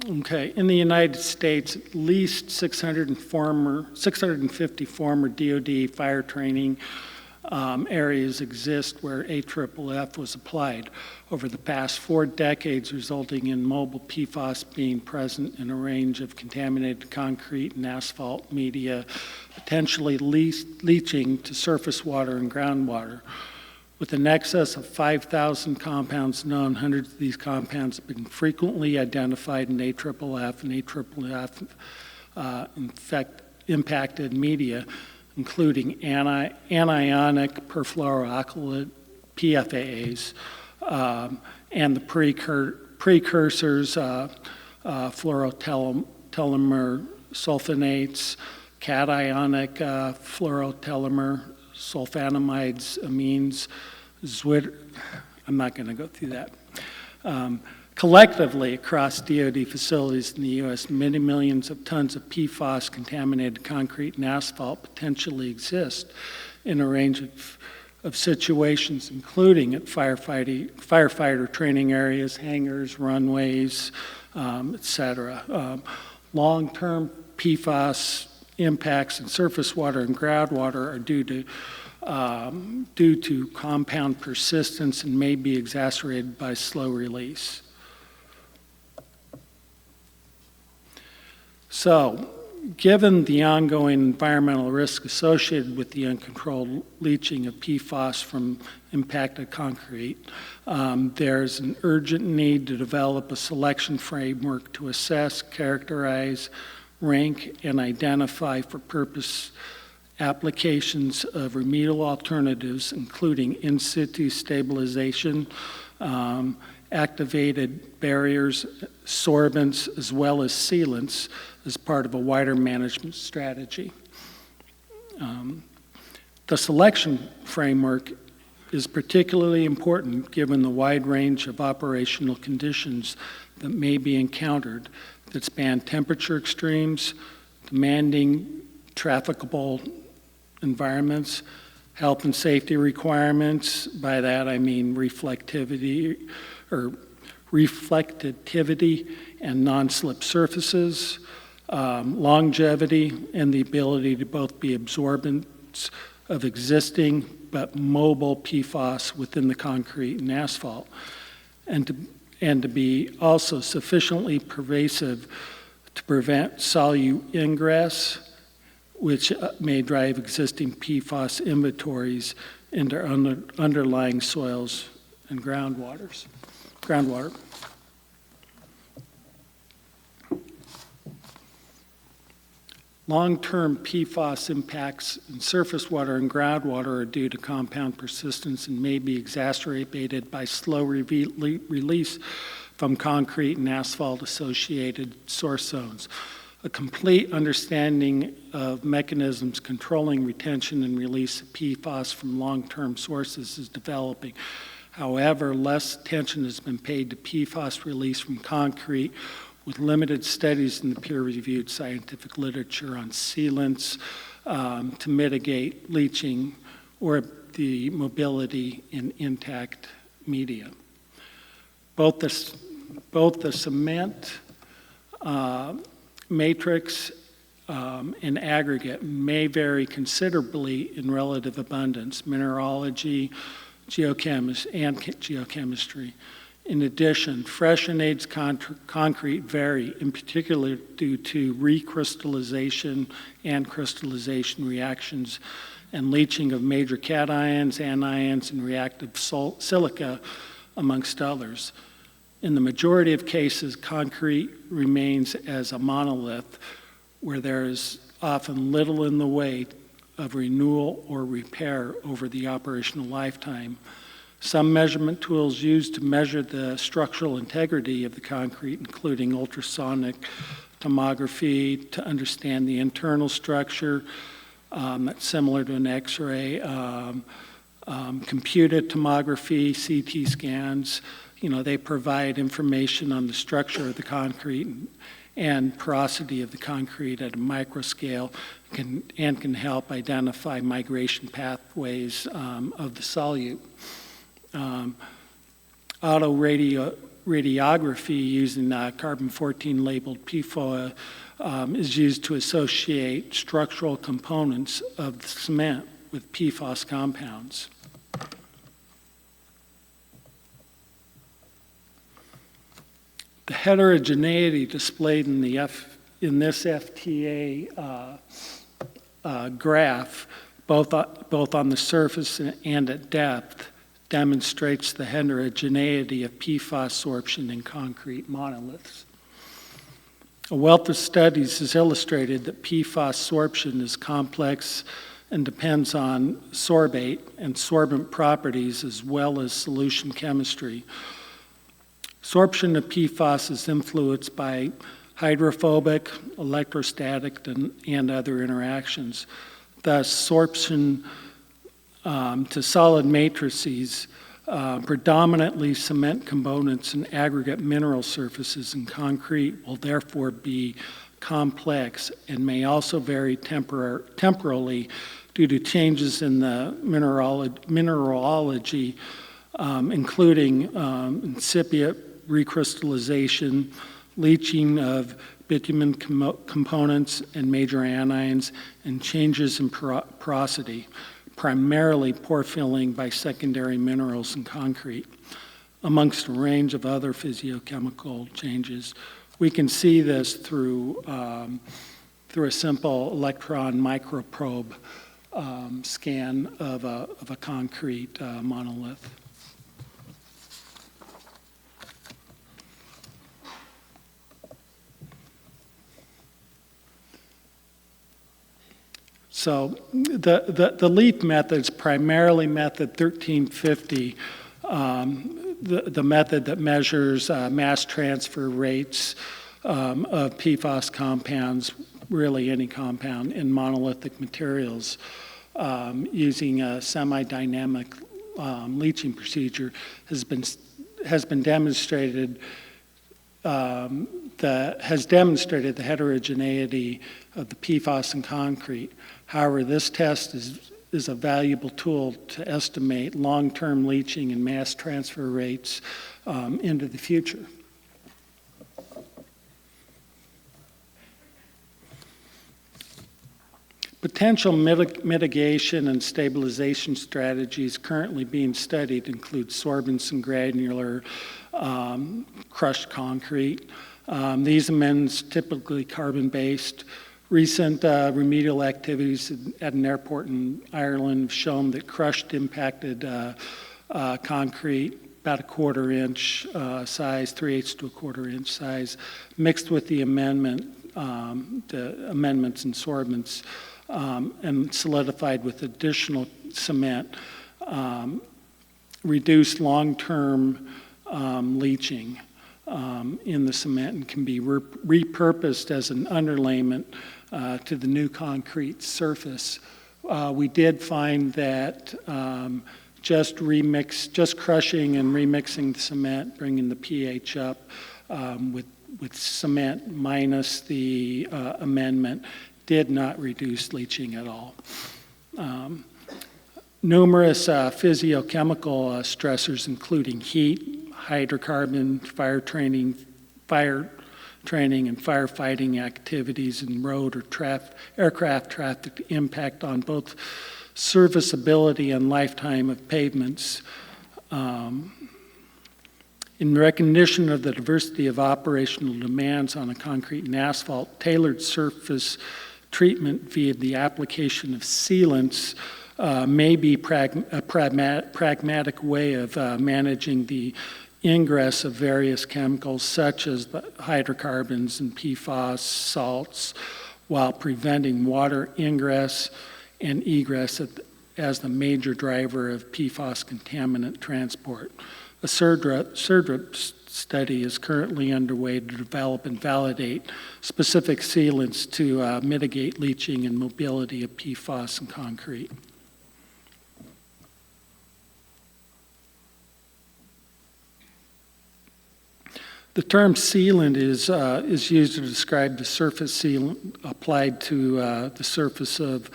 E: Okay, in the United States, at least 650 former DoD fire training areas exist where AFFF was applied over the past 4 decades, resulting in mobile PFAS being present in a range of contaminated concrete and asphalt media, potentially leaching to surface water and groundwater. With an excess of 5,000 compounds known, hundreds of these compounds have been frequently identified in AFFF, and AFFF impacted media, including anionic perfluoroalkyl PFAS, and the precursors, fluorotelmer sulfonates, cationic fluorotelmer, sulfonamides, amines, I'm not going to go through that. Collectively, across DoD facilities in the U.S., many millions of tons of PFAS contaminated concrete and asphalt potentially exist in a range of situations, including at firefighter training areas, hangars, runways, et cetera. Long-term PFAS impacts in surface water and groundwater are due to compound persistence and may be exacerbated by slow release. So, given the ongoing environmental risk associated with the uncontrolled leaching of PFAS from impacted concrete, there's an urgent need to develop a selection framework to assess, characterize, rank, and identify for purpose applications of remedial alternatives, including in situ stabilization, activated barriers, sorbents, as well as sealants, as part of a wider management strategy. The selection framework is particularly important given the wide range of operational conditions that may be encountered that span temperature extremes, demanding trafficable environments, health and safety requirements. By that I mean reflectivity and non-slip surfaces, longevity, and the ability to both be absorbents of existing but mobile PFAS within the concrete and asphalt, and to be also sufficiently pervasive to prevent solute ingress, which may drive existing PFAS inventories into underlying soils and groundwater. Long-term PFAS impacts in surface water and groundwater are due to compound persistence and may be exacerbated by slow release from concrete and asphalt-associated source zones. A complete understanding of mechanisms controlling retention and release of PFAS from long-term sources is developing. However, less attention has been paid to PFAS release from concrete, with limited studies in the peer-reviewed scientific literature on sealants to mitigate leaching or the mobility in intact media. Both the cement matrix and aggregate may vary considerably in relative abundance, mineralogy, geochemistry. In addition, fresh and aged concrete vary, in particular due to recrystallization and crystallization reactions and leaching of major cations, anions, and reactive silica, amongst others. In the majority of cases, concrete remains as a monolith, where there is often little in the way of renewal or repair over the operational lifetime. Some measurement tools used to measure the structural integrity of the concrete, including ultrasonic tomography to understand the internal structure, that's similar to an X-ray, computed tomography, CT scans. They provide information on the structure of the concrete and porosity of the concrete at a microscale, and can help identify migration pathways of the solute. Autoradiography using carbon-14 labeled PFOA is used to associate structural components of the cement with PFAS compounds. The heterogeneity displayed in this FTA graph, both on the surface and at depth, demonstrates the heterogeneity of PFAS sorption in concrete monoliths. A wealth of studies has illustrated that PFAS sorption is complex and depends on sorbate and sorbent properties as well as solution chemistry. Sorption of PFAS is influenced by hydrophobic, electrostatic, and other interactions. Thus, sorption to solid matrices, predominantly cement components and aggregate mineral surfaces in concrete, will therefore be complex and may also vary temporally due to changes in the mineralogy, including incipient recrystallization, leaching of bitumen components and major anions, and changes in porosity, primarily pore filling by secondary minerals in concrete, amongst a range of other physiochemical changes. We can see this through a simple electron microprobe scan of a concrete monolith. So the LEAP method is primarily method 1350, the method that measures mass transfer rates of PFAS compounds, really any compound, in monolithic materials using a semi-dynamic leaching procedure has been demonstrated the heterogeneity of the PFAS in concrete. However, this test is a valuable tool to estimate long-term leaching and mass transfer rates into the future. Potential mitigation and stabilization strategies currently being studied include sorbents and granular crushed concrete. These amendments typically carbon-based. Recent remedial activities at an airport in Ireland have shown that crushed impacted concrete, about a 1/4 inch size, 3/8 to a 1/4 inch size, mixed with the amendments and sorbents, and solidified with additional cement, reduced long-term leaching in the cement and can be repurposed as an underlayment to the new concrete surface. We did find that just crushing and remixing the cement, bringing the pH up with cement minus the amendment, did not reduce leaching at all. Numerous physiochemical stressors, including heat, hydrocarbon, fire training, and firefighting activities, and road or aircraft traffic impact on both serviceability and lifetime of pavements. In recognition of the diversity of operational demands on a concrete and asphalt, tailored surface treatment via the application of sealants may be a pragmatic way of managing the ingress of various chemicals such as the hydrocarbons and PFAS salts, while preventing water ingress and egress as the major driver of PFAS contaminant transport. A SERDRP study is currently underway to develop and validate specific sealants to mitigate leaching and mobility of PFAS in concrete. The term sealant is used to describe the surface sealant applied to the surface of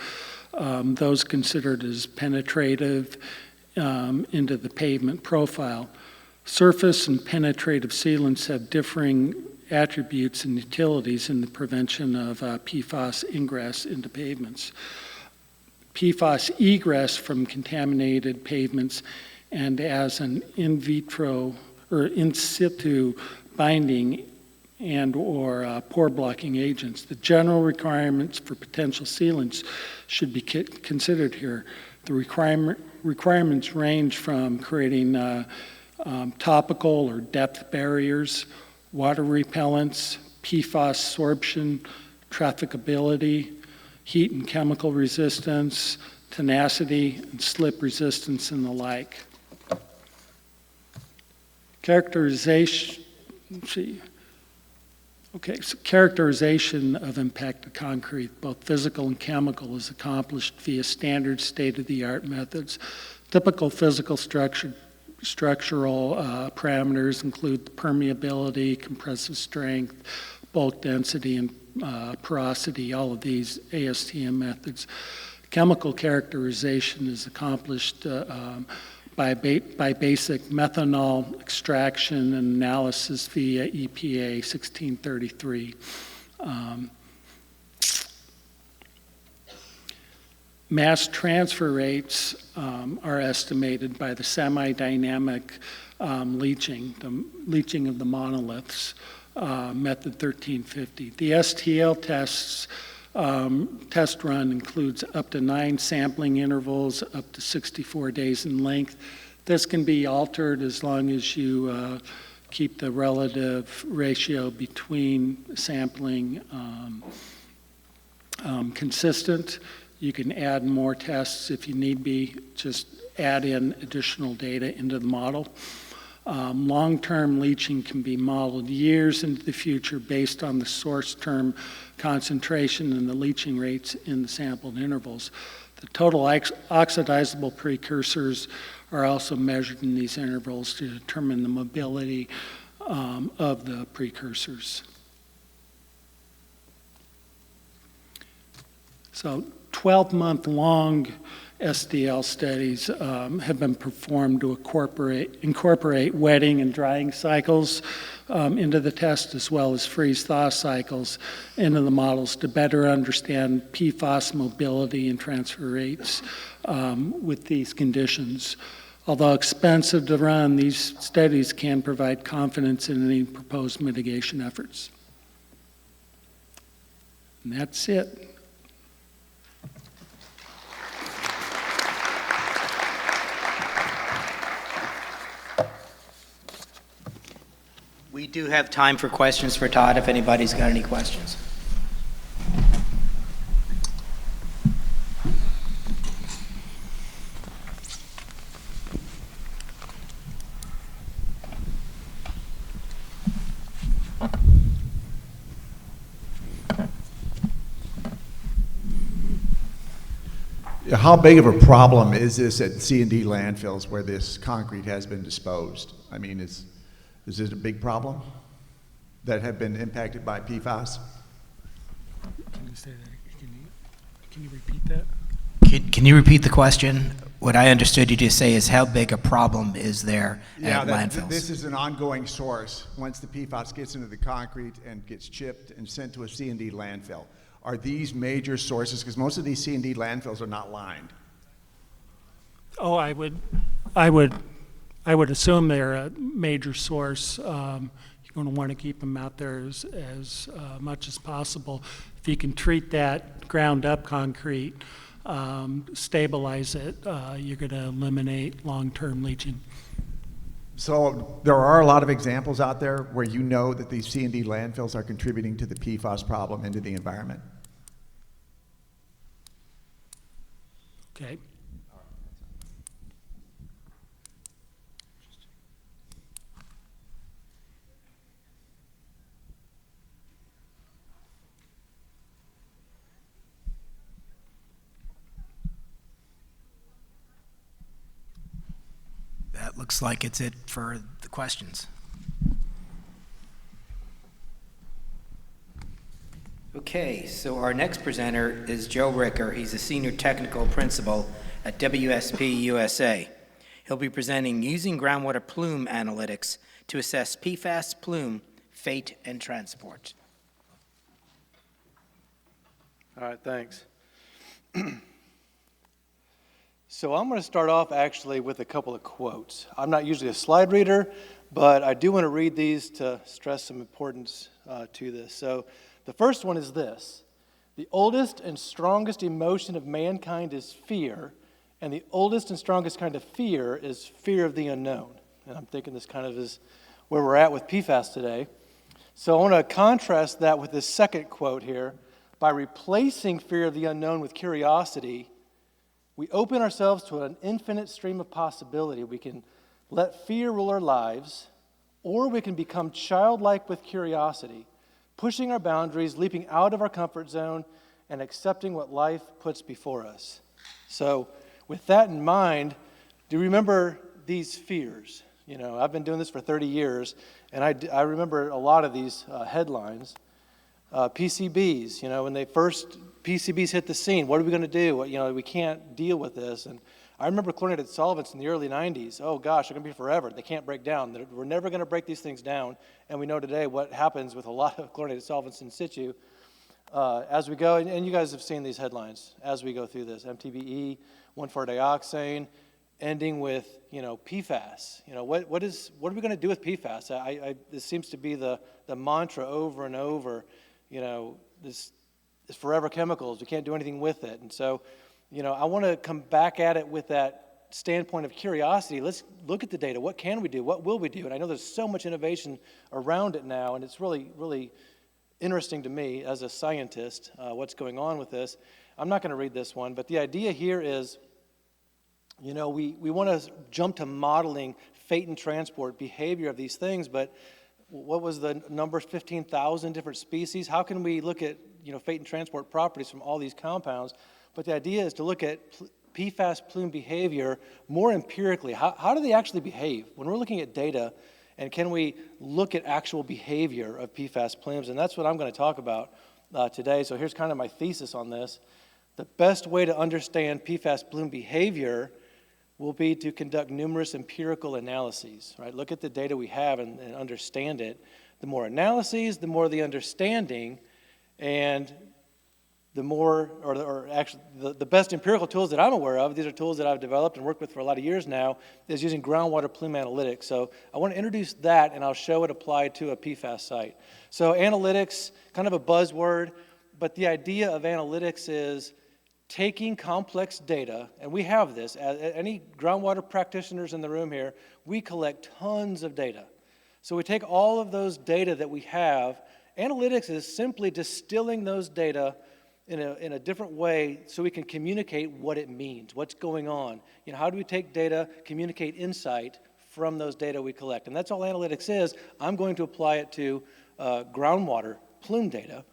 E: those considered as penetrative into the pavement profile. Surface and penetrative sealants have differing attributes and utilities in the prevention of PFAS ingress into pavements. PFAS egress from contaminated pavements and as an in vitro or in situ binding and or pore blocking agents. The general requirements for potential sealants should be considered here. The requirements range from creating topical or depth barriers, water repellents, PFAS sorption, trafficability, heat and chemical resistance, tenacity, and slip resistance, and the like. Characterization of impacted concrete, both physical and chemical, is accomplished via standard state-of-the-art methods. Typical physical structural parameters include permeability, compressive strength, bulk density, and porosity, all of these ASTM methods. Chemical characterization is accomplished by basic methanol extraction and analysis via EPA 1633. Mass transfer rates are estimated by the semi-dynamic leaching, the leaching of the monoliths, method 1350. The STL test run includes up to 9 sampling intervals, up to 64 days in length. This can be altered as long as you keep the relative ratio between sampling consistent. You can add more tests if you need be, just add in additional data into the model. Long-term leaching can be modeled years into the future based on the source term concentration and the leaching rates in the sampled intervals. The total oxidizable precursors are also measured in these intervals to determine the mobility of the precursors. So 12-month-long SDL studies have been performed to incorporate wetting and drying cycles into the test, as well as freeze-thaw cycles into the models to better understand PFAS mobility and transfer rates with these conditions. Although expensive to run, these studies can provide confidence in any proposed mitigation efforts. And that's it.
A: We do have time for questions for Todd if anybody's got any questions.
F: How big of a problem is this at C&D landfills where this concrete has been disposed? I mean, is it a big problem that have been impacted by PFAS?
E: Can you say that? Can you repeat that?
A: Can you repeat the question? What I understood you to say is how big a problem is there at landfills?
F: This is an ongoing source. Once the PFAS gets into the concrete and gets chipped and sent to a C&D landfill, are these major sources? Because most of these C&D landfills are not lined.
E: Oh, I would assume they're a major source. You're going to want to keep them out there as much as possible. If you can treat that ground up concrete, stabilize it, you're going to eliminate long-term leaching.
F: So there are a lot of examples out there where you know that these C&D landfills are contributing to the PFAS problem into the environment.
E: Okay.
A: That looks like it's it for the questions. Okay, so our next presenter is Joe Ricker. He's a senior technical principal at WSP USA. He'll be presenting using groundwater plume analytics to assess PFAS plume fate and transport.
G: All right, thanks. So I'm going to start off actually with a couple of quotes. I'm not usually a slide reader, but I do want to read these to stress some importance to this. So the first one is this: the oldest and strongest emotion of mankind is fear, and the oldest and strongest kind of fear is fear of the unknown. And I'm thinking this kind of is where we're at with PFAS today. So I want to contrast that with this second quote here. By replacing fear of the unknown with curiosity, we open ourselves to an infinite stream of possibility. We can let fear rule our lives, or we can become childlike with curiosity, pushing our boundaries, leaping out of our comfort zone, and accepting what life puts before us. So with that in mind, do you remember these fears? You know, I've been doing this for 30 years, and I remember a lot of these headlines. PCBs, you know, when they first, PCBs hit the scene, what are we going to do? You know, we can't deal with this. And I remember chlorinated solvents in the early 90s. Oh gosh, they're going to be forever. They can't break down. We're never going to break these things down. And we know today what happens with a lot of chlorinated solvents in situ as we go. And you guys have seen these headlines as we go through this. MTBE, 1,4-dioxane, ending with, you know, PFAS. You know, what are we going to do with PFAS? This seems to be the mantra over and over. You know, this is forever chemicals. We can't do anything with it. And so, you know, I want to come back at it with that standpoint of curiosity. Let's look at the data. What can we do? What will we do? And I know there's so much innovation around it now, and it's really, really interesting to me as a scientist what's going on with this. I'm not going to read this one, but the idea here is, you know, we want to jump to modeling fate and transport behavior of these things, but what was the number, 15,000 different species? How can we look at, you know, fate and transport properties from all these compounds? But the idea is to look at PFAS plume behavior more empirically. How do they actually behave? When we're looking at data, and can we look at actual behavior of PFAS plumes? And that's what I'm going to talk about today. So here's kind of my thesis on this. The best way to understand PFAS plume behavior will be to conduct numerous empirical analyses, right? Look at the data we have and understand it. The more analyses, the more the understanding, and the more, or actually, the best empirical tools that I'm aware of, these are tools that I've developed and worked with for a lot of years now, is using groundwater plume analytics. So I want to introduce that, and I'll show it applied to a PFAS site. So analytics, kind of a buzzword, but the idea of analytics is taking complex data, and we have this, any groundwater practitioners in the room here, we collect tons of data. So we take all of those data that we have. Analytics is simply distilling those data in a different way so we can communicate what it means, what's going on. You know, how do we take data, communicate insight from those data we collect? And that's all analytics is. I'm going to apply it to groundwater plume data.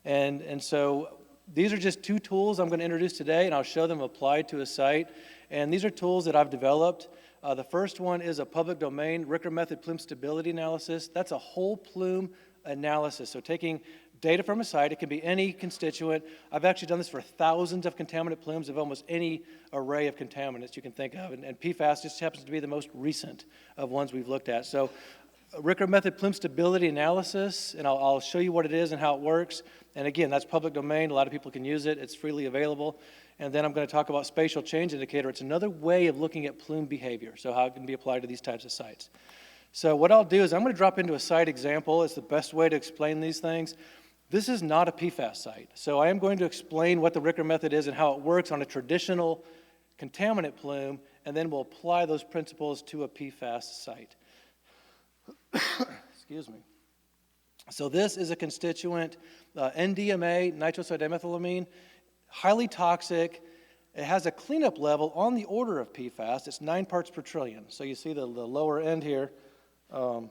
G: And so these are just two tools I'm going to introduce today, and I'll show them applied to a site. And these are tools that I've developed. The first one is a public domain Ricker method plume stability analysis. That's a whole plume analysis. So taking data from a site, it can be any constituent. I've actually done this for thousands of contaminant plumes of almost any array of contaminants you can think of. And PFAS just happens to be the most recent of ones we've looked at. So Ricker method plume stability analysis, and I'll show you what it is and how it works. And again, that's public domain. A lot of people can use it. It's freely available. And then I'm going to talk about spatial change indicator. It's another way of looking at plume behavior, so how it can be applied to these types of sites. So what I'll do is I'm going to drop into a site example. It's the best way to explain these things. This is not a PFAS site. So I am going to explain what the Ricker method is and how it works on a traditional contaminant plume, and then we'll apply those principles to a PFAS site. Excuse me. So this is a constituent, NDMA, nitrosodimethylamine, highly toxic. It has a cleanup level on the order of PFAS. It's 9 parts per trillion. So you see the lower end here, 0.009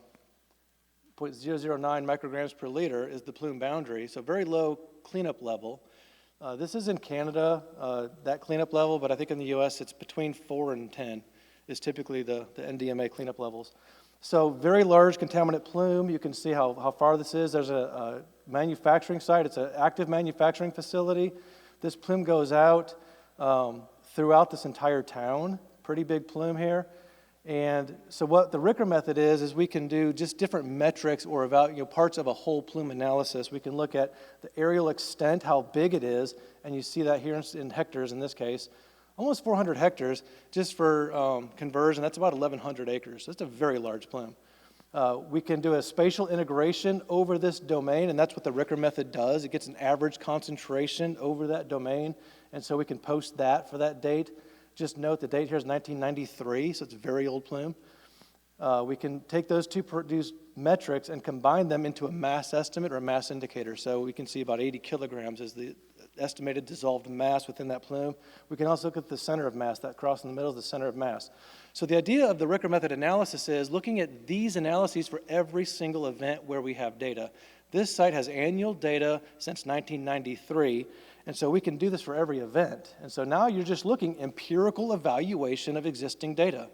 G: micrograms per liter is the plume boundary. So very low cleanup level. This is in Canada, that cleanup level, but I think in the US it's between 4 and 10 is typically the NDMA cleanup levels. So very large contaminant plume. You can see how far this is. There's a manufacturing site. It's an active manufacturing facility. This plume goes out throughout this entire town. Pretty big plume here. And so what the Ricker method is we can do just different metrics or parts of a whole plume analysis. We can look at the areal extent, how big it is, and you see that here in hectares in this case. Almost 400 hectares, just for conversion, that's about 1,100 acres. That's a very large plume. We can do a spatial integration over this domain, and that's what the Ricker method does. It gets an average concentration over that domain, and so we can post that for that date. Just note the date here is 1993, so it's a very old plume. we can take those two produced metrics and combine them into a mass estimate or a mass indicator. So we can see about 80 kilograms is the estimated dissolved mass within that plume. We can also look at the center of mass. That cross in the middle is the center of mass. So the idea of the Ricker method analysis is looking at these analyses for every single event where we have data. This site has annual data since 1993, and so we can do this for every event. And so now you're just looking empirical evaluation of existing data.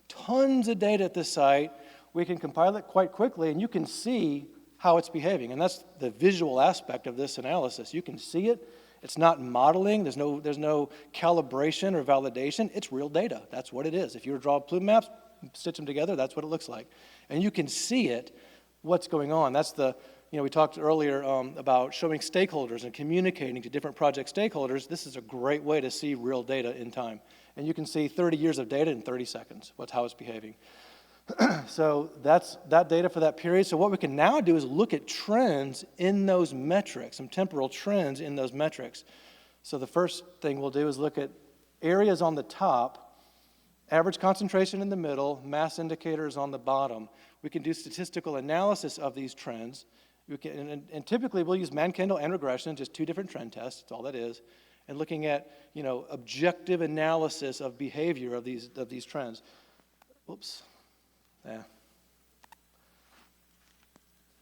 G: Tons of data at this site. We can compile it quite quickly, and you can see how it's behaving. And that's the visual aspect of this analysis. You can see it. It's not modeling. There's no calibration or validation. It's real data. That's what it is. If you were to draw plume maps, stitch them together, that's what it looks like. And you can see it, what's going on. That's the, we talked earlier about showing stakeholders and communicating to different project stakeholders. This is a great way to see real data in time. And you can see 30 years of data in 30 seconds, how it's behaving. So that's that data for that period. So what we can now do is look at trends in those metrics, some temporal trends in those metrics. So the first thing we'll do is look at areas on the top, average concentration in the middle, mass indicators on the bottom. We can do statistical analysis of these trends. And typically we'll use Mann-Kendall and regression, just two different trend tests, that's all that is. And looking at, objective analysis of behavior of these trends. Whoops. Yeah.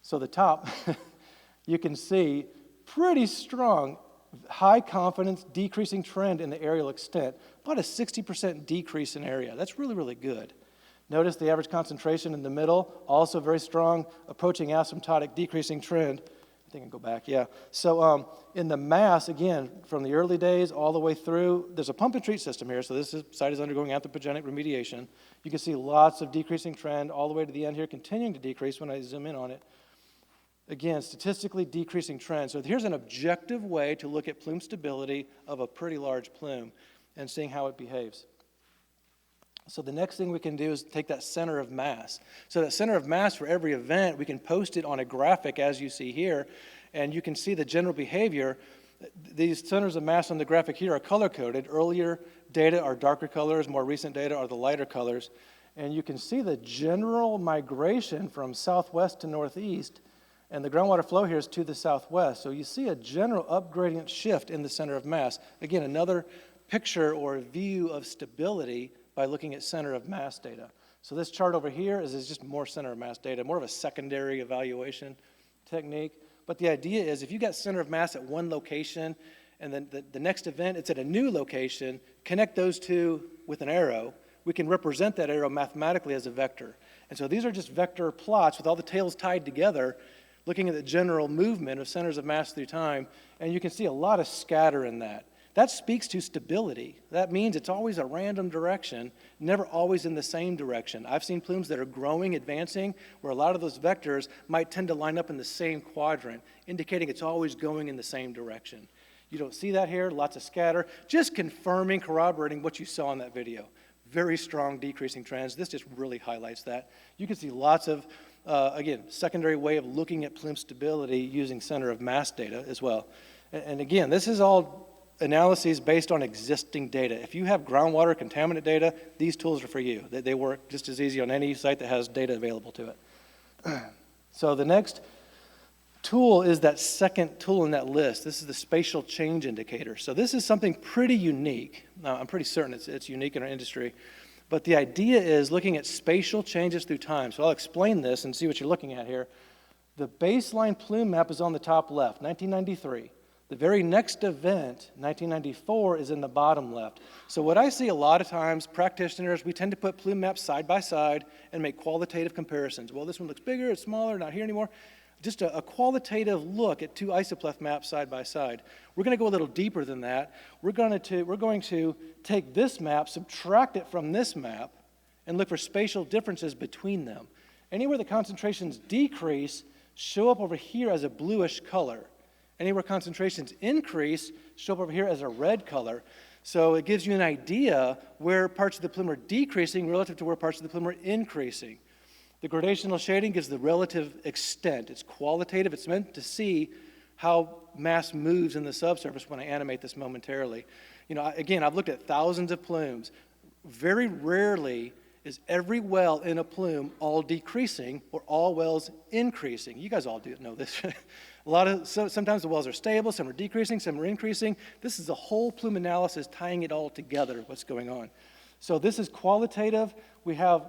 G: So the top, you can see pretty strong, high confidence, decreasing trend in the areal extent. About a 60% decrease in area. That's really, really good. Notice the average concentration in the middle, also very strong, approaching asymptotic, decreasing trend. I think I can go back, yeah. So in the mass, again, from the early days all the way through, there's a pump and treat system here, so this site is undergoing anthropogenic remediation. You can see lots of decreasing trend all the way to the end here, continuing to decrease when I zoom in on it. Again, statistically decreasing trend. So here's an objective way to look at plume stability of a pretty large plume and seeing how it behaves. So the next thing we can do is take that center of mass. So that center of mass for every event, we can post it on a graphic as you see here, and you can see the general behavior. These centers of mass on the graphic here are color-coded. Earlier data are darker colors, more recent data are the lighter colors. And you can see the general migration from southwest to northeast, and the groundwater flow here is to the southwest. So you see a general upgradient shift in the center of mass. Again, another picture or view of stability by looking at center of mass data. So this chart over here is just more center of mass data, more of a secondary evaluation technique. But the idea is if you got center of mass at one location and then the next event it's at a new location, connect those two with an arrow, we can represent that arrow mathematically as a vector. And so these are just vector plots with all the tails tied together, looking at the general movement of centers of mass through time, and you can see a lot of scatter in that. That speaks to stability. That means it's always a random direction, never always in the same direction. I've seen plumes that are growing, advancing, where a lot of those vectors might tend to line up in the same quadrant, indicating it's always going in the same direction. You don't see that here, lots of scatter, just confirming, corroborating what you saw in that video. Very strong decreasing trends. This just really highlights that. You can see lots of, again, secondary way of looking at plume stability using center of mass data as well. And again, this is all analyses based on existing data. If you have groundwater contaminant data, these tools are for you. They work just as easy on any site that has data available to it. So the next tool is that second tool in that list. This is the spatial change indicator. So this is something pretty unique. Now, I'm pretty certain it's unique in our industry. But the idea is looking at spatial changes through time. So I'll explain this and see what you're looking at here. The baseline plume map is on the top left, 1993. The very next event, 1994, is in the bottom left. So what I see a lot of times, practitioners, we tend to put plume maps side by side and make qualitative comparisons. Well, this one looks bigger, it's smaller, not here anymore. Just a qualitative look at two isopleth maps side by side. We're going to go a little deeper than that. We're going to take this map, subtract it from this map, and look for spatial differences between them. Anywhere the concentrations decrease, show up over here as a bluish color. Anywhere concentrations increase, show up over here as a red color. So it gives you an idea where parts of the plume are decreasing relative to where parts of the plume are increasing. The gradational shading gives the relative extent. It's qualitative. It's meant to see how mass moves in the subsurface when I animate this momentarily. Again, I've looked at thousands of plumes. Very rarely Is every well in a plume all decreasing or all wells increasing? You guys all do know this. Sometimes the wells are stable, some are decreasing, some are increasing. This is a whole plume analysis tying it all together, what's going on. So this is qualitative. We have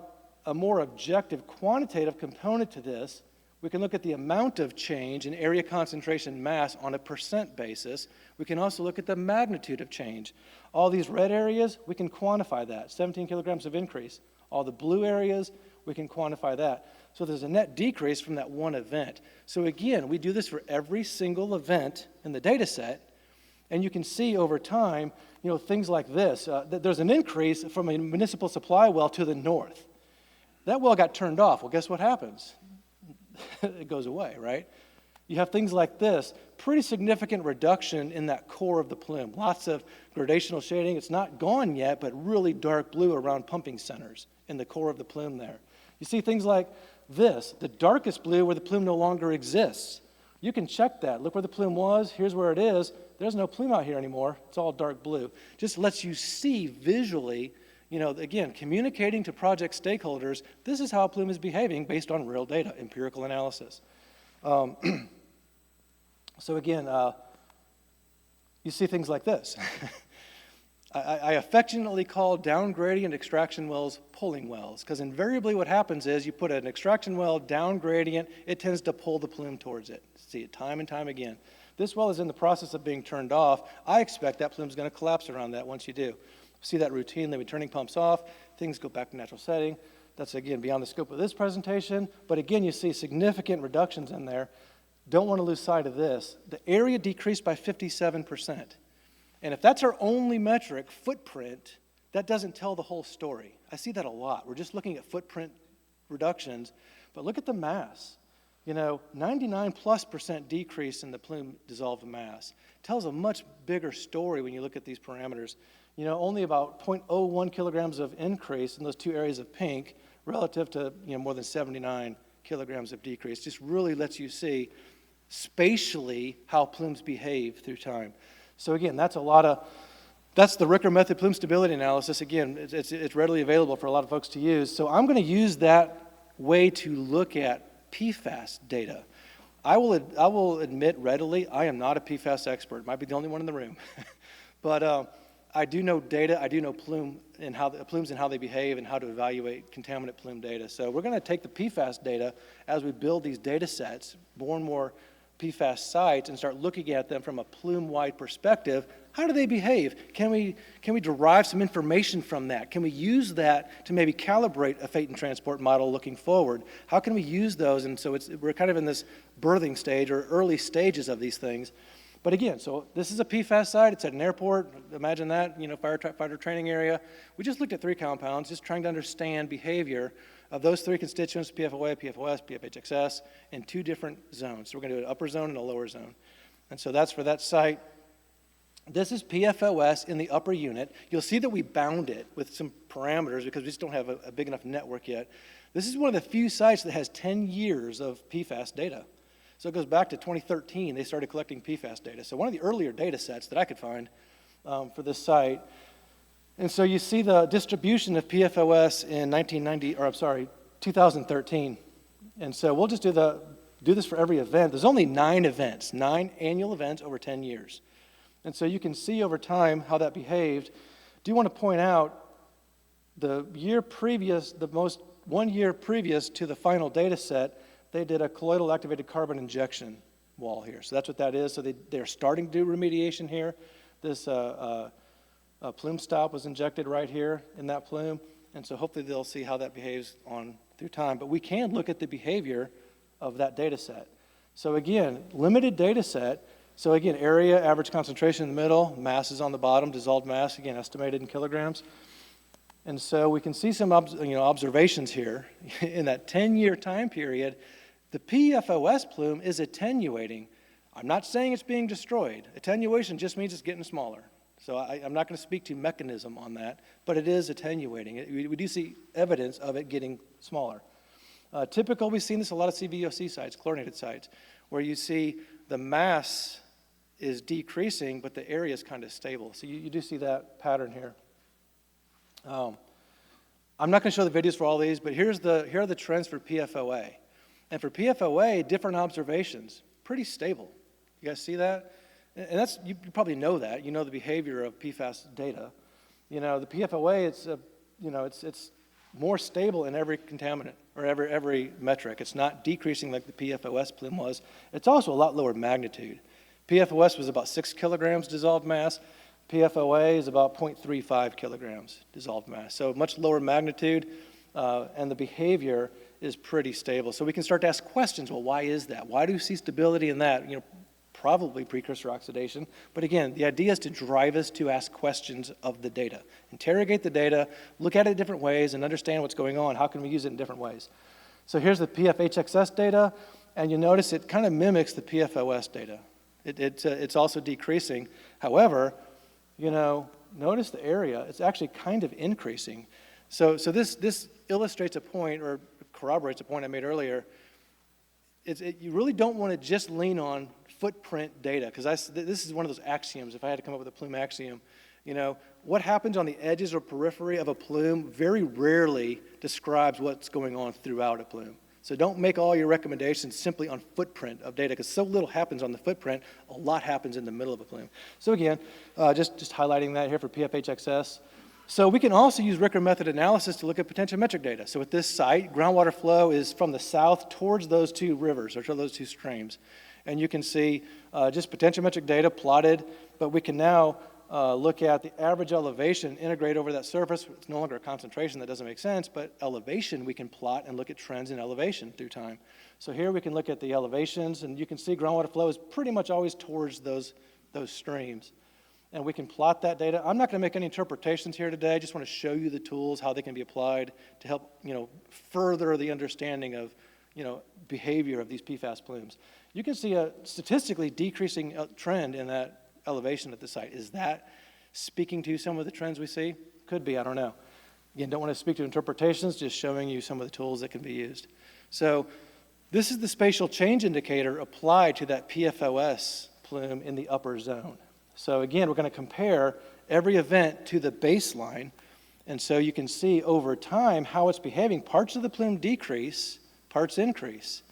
G: a more objective quantitative component to this. We can look at the amount of change in area concentration mass on a percent basis. We can also look at the magnitude of change. All these red areas, we can quantify that, 17 kilograms of increase. All the blue areas, we can quantify that. So there's a net decrease from that one event. So again, we do this for every single event in the data set, and you can see over time, things like this. There's an increase from a municipal supply well to the north. That well got turned off. Well, guess what happens? It goes away, right? You have things like this, pretty significant reduction in that core of the plume. Lots of gradational shading. It's not gone yet, but really dark blue around pumping centers in the core of the plume there. You see things like this, the darkest blue where the plume no longer exists. You can check that. Look where the plume was. Here's where it is. There's no plume out here anymore. It's all dark blue. Just lets you see visually, again, communicating to project stakeholders, this is how a plume is behaving based on real data, empirical analysis. So again, you see things like this. I affectionately call down gradient extraction wells pulling wells, because invariably what happens is you put an extraction well down gradient, it tends to pull the plume towards it. See it time and time again. This well is in the process of being turned off. I expect that plume is going to collapse around that once you do. See that routinely when turning pumps off, things go back to natural setting. That's, again, beyond the scope of this presentation. But again, you see significant reductions in there. Don't want to lose sight of this. The area decreased by 57%. And if that's our only metric, footprint, that doesn't tell the whole story. I see that a lot. We're just looking at footprint reductions. But look at the mass. 99+% decrease in the plume dissolved mass. Tells a much bigger story when you look at these parameters. Only about 0.01 kilograms of increase in those two areas of pink relative to, more than 79 kilograms of decrease. Just really lets you see spatially how plumes behave through time. So again, that's the Ricker method plume stability analysis. Again, it's readily available for a lot of folks to use. So I'm going to use that way to look at PFAS data. I will admit readily, I am not a PFAS expert. Might be the only one in the room. But I do know data. I do know plumes and how they behave and how to evaluate contaminant plume data. So we're going to take the PFAS data as we build these data sets, more and more PFAS sites, and start looking at them from a plume-wide perspective. How do they behave? Can we derive some information from that? Can we use that to maybe calibrate a fate and transport model looking forward? How can we use those? And so we're kind of in this birthing stage or early stages of these things. But again, so this is a PFAS site. It's at an airport. Imagine that, fighter training area. We just looked at 3 compounds, just trying to understand behavior of those 3 constituents, PFOA, PFOS, PFHXS, in 2 different zones. So we're going to do an upper zone and a lower zone. And so that's for that site. This is PFOS in the upper unit. You'll see that we bound it with some parameters because we just don't have a big enough network yet. This is one of the few sites that has 10 years of PFAS data. So it goes back to 2013. They started collecting PFAS data. So one of the earlier data sets that I could find for this site. And so you see the distribution of PFOS in 2013. And so we'll just do this for every event. There's only 9 events, 9 annual events over 10 years. And so you can see over time how that behaved. Do want to point out the year previous, 1 year previous to the final data set, they did a colloidal activated carbon injection wall here. So that's what that is. So they're starting to do remediation here. This plume stop was injected right here in that plume. And so hopefully they'll see how that behaves on through time. But we can look at the behavior of that data set. So again, limited data set. So again, area, average concentration in the middle, mass is on the bottom, dissolved mass, again, estimated in kilograms. And so we can see some observations here. In that 10-year time period, the PFOS plume is attenuating. I'm not saying it's being destroyed. Attenuation just means it's getting smaller. So I'm not going to speak to mechanism on that, but it is attenuating. We do see evidence of it getting smaller. Typical, we've seen this a lot of CVOC sites, chlorinated sites, where you see the mass is decreasing, but the area is kind of stable. So you do see that pattern here. The I'm not going to show the videos for all these, but here are the trends for PFOA. And for PFOA, different observations, pretty stable. You guys see that? And that's, you probably know that. You know the behavior of PFAS data. You know, the PFOA, it's more stable in every contaminant or every metric. It's not decreasing like the PFOS plume was. It's also a lot lower magnitude. PFOS was about 6 kilograms dissolved mass. PFOA is about 0.35 kilograms dissolved mass. So much lower magnitude, and the behavior is pretty stable. So we can start to ask questions. Well, why is that? Why do we see stability in that? You know, probably precursor oxidation. But again, the idea is to drive us to ask questions of the data. Interrogate the data, look at it different ways, and understand what's going on. How can we use it in different ways? So here's the PFHXS data, and you notice it kind of mimics the PFOS data. It's also decreasing. However, you know, notice the area. It's actually kind of increasing. So this illustrates a point, or corroborates a point I made earlier. You really don't want to just lean on footprint data, because this is one of those axioms. If I had to come up with a plume axiom, you know, what happens on the edges or periphery of a plume very rarely describes what's going on throughout a plume. So don't make all your recommendations simply on footprint of data, because so little happens on the footprint, a lot happens in the middle of a plume. So again, just highlighting that here for PFHXS. So we can also use Ricker method analysis to look at potentiometric data. So at this site, groundwater flow is from the south towards those two rivers, or those two streams. And you can see just potentiometric data plotted, but we can now look at the average elevation, integrate over that surface. It's no longer a concentration, that doesn't make sense, but elevation we can plot and look at trends in elevation through time. So here we can look at the elevations, and you can see groundwater flow is pretty much always towards those streams. And we can plot that data. I'm not going to make any interpretations here today. I just want to show you the tools, how they can be applied to help, you know, further the understanding of, you know, behavior of these PFAS plumes. You can see a statistically decreasing trend in that elevation at the site. Is that speaking to some of the trends we see? Could be, I don't know. Again, don't want to speak to interpretations, just showing you some of the tools that can be used. So this is the spatial change indicator applied to that PFOS plume in the upper zone. So again, we're going to compare every event to the baseline, and so you can see over time how it's behaving. Parts of the plume decrease, parts increase.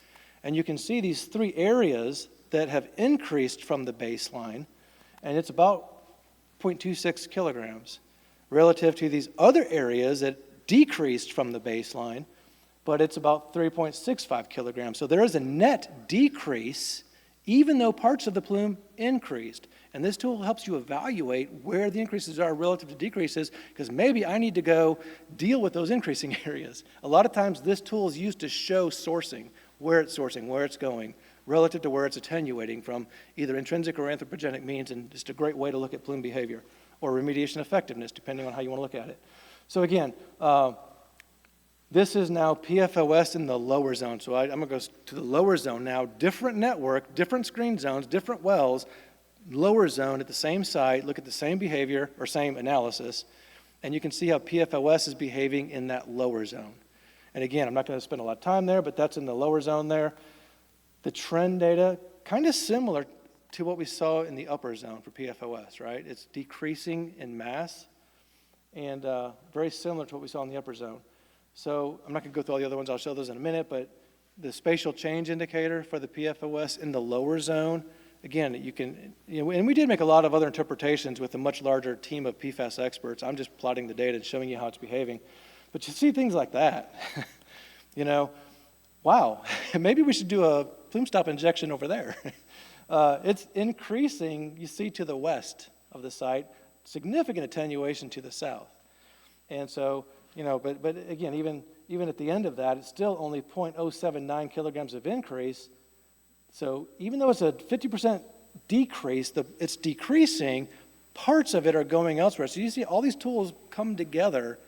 G: And you can see these three areas that have increased from the baseline, and it's about 0.26 kilograms, relative to these other areas that decreased from the baseline, but it's about 3.65 kilograms. So there is a net decrease, even though parts of the plume increased. And this tool helps you evaluate where the increases are relative to decreases, because maybe I need to go deal with those increasing areas. A lot of times this tool is used to show sourcing, where it's going, relative to where it's attenuating from either intrinsic or anthropogenic means, and just a great way to look at plume behavior or remediation effectiveness, depending on how you want to look at it. So again, this is now PFOS in the lower zone. So I'm going to go to the lower zone now. Different network, different screen zones, different wells, lower zone at the same site, look at the same behavior or same analysis, and you can see how PFOS is behaving in that lower zone. And again, I'm not going to spend a lot of time there, but that's in the lower zone there. The trend data, kind of similar to what we saw in the upper zone for PFOS, right? It's decreasing in mass, and very similar to what we saw in the upper zone. So I'm not going to go through all the other ones. I'll show those in a minute, but the spatial change indicator for the PFOS in the lower zone, again, you can, and we did make a lot of other interpretations with a much larger team of PFAS experts. I'm just plotting the data and showing you how it's behaving. But you see things like that, wow, maybe we should do a plume stop injection over there. It's increasing, you see, to the west of the site, significant attenuation to the south. And so, but again, even at the end of that, it's still only 0.079 kilograms of increase. So even though it's a 50% decrease, it's decreasing, parts of it are going elsewhere. So you see all these tools come together.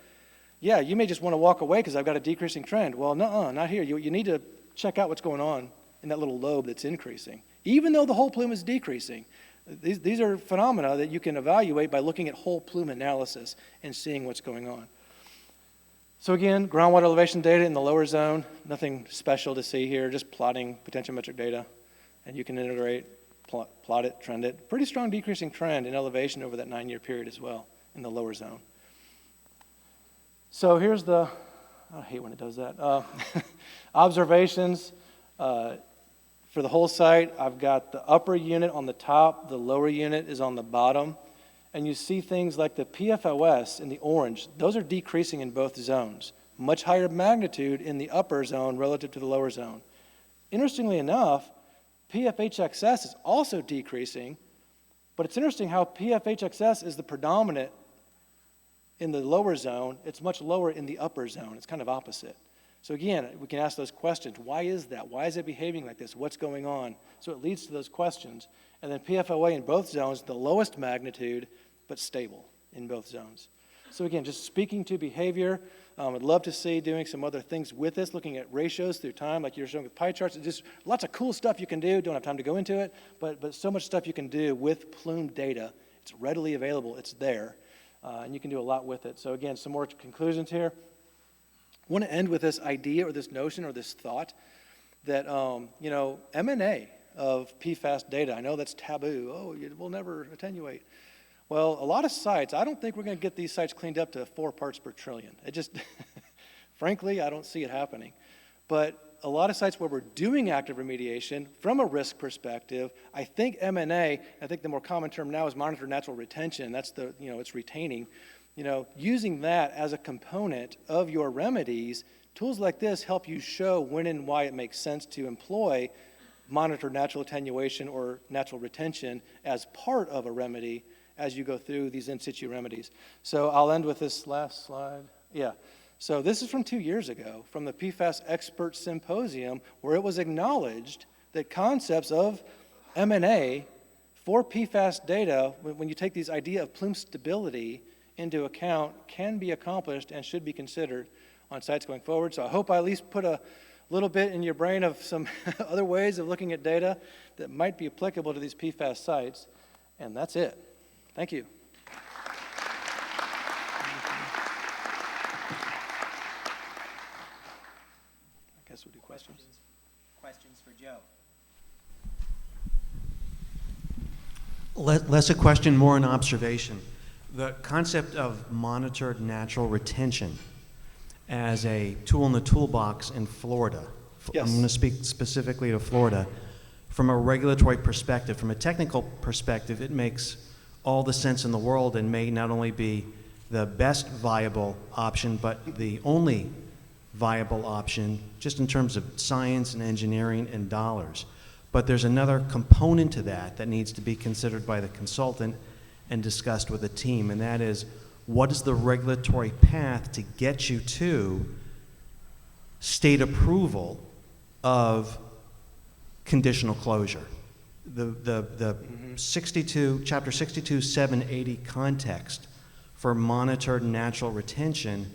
G: Yeah, you may just want to walk away because I've got a decreasing trend. Well, no, not here. You need to check out what's going on in that little lobe that's increasing. Even though the whole plume is decreasing, these are phenomena that you can evaluate by looking at whole plume analysis and seeing what's going on. So again, groundwater elevation data in the lower zone, nothing special to see here, just plotting potentiometric data. And you can integrate, plot it, trend it. Pretty strong decreasing trend in elevation over that 9-year period as well in the lower zone. So here's I hate when it does that. Observations for the whole site. I've got the upper unit on the top, the lower unit is on the bottom. And you see things like the PFAS in the orange. Those are decreasing in both zones. Much higher magnitude in the upper zone relative to the lower zone. Interestingly enough, PFHXS is also decreasing, but it's interesting how PFHXS is the predominant in the lower zone. It's much lower in the upper zone. It's kind of opposite. So again, we can ask those questions. Why is that? Why is it behaving like this? What's going on? So it leads to those questions. And then PFOA in both zones, the lowest magnitude, but stable in both zones. So again, just speaking to behavior, I'd love to see doing some other things with this, looking at ratios through time, like you're showing with pie charts. It's just lots of cool stuff you can do. Don't have time to go into it, but so much stuff you can do with Plume data. It's readily available. It's there, and you can do a lot with it. So again, some more conclusions here. I want to end with this idea or this notion or this thought that, M&A of PFAS data, I know that's taboo. Oh, it will never attenuate. Well, a lot of sites, I don't think we're going to get these sites cleaned up to 4 parts per trillion. It just, frankly, I don't see it happening. But a lot of sites where we're doing active remediation, from a risk perspective, I think M&A, I think the more common term now is monitored natural retention. That's it's retaining. Using that as a component of your remedies, tools like this help you show when and why it makes sense to employ monitored natural attenuation or natural retention as part of a remedy as you go through these in situ remedies. So I'll end with this last slide. Yeah. So this is from 2 years ago, from the PFAS Expert Symposium, where it was acknowledged that concepts of M&A for PFAS data, when you take these idea of plume stability into account, can be accomplished and should be considered on sites going forward. So I hope I at least put a little bit in your brain of some other ways of looking at data that might be applicable to these PFAS sites. And that's it. Thank you.
A: I
G: guess we'll do questions.
A: Questions for Joe?
H: Less a question, more an observation. The concept of monitored natural retention as a tool in the toolbox in Florida.
G: Yes.
H: I'm going to speak specifically to Florida. From a regulatory perspective, from a technical perspective, it makes all the sense in the world and may not only be the best viable option, but the only viable option just in terms of science and engineering and dollars. But there's another component to that needs to be considered by the consultant and discussed with the team, and that is, what is the regulatory path to get you to state approval of conditional closure? The 62, chapter 62, 780 context for monitored natural retention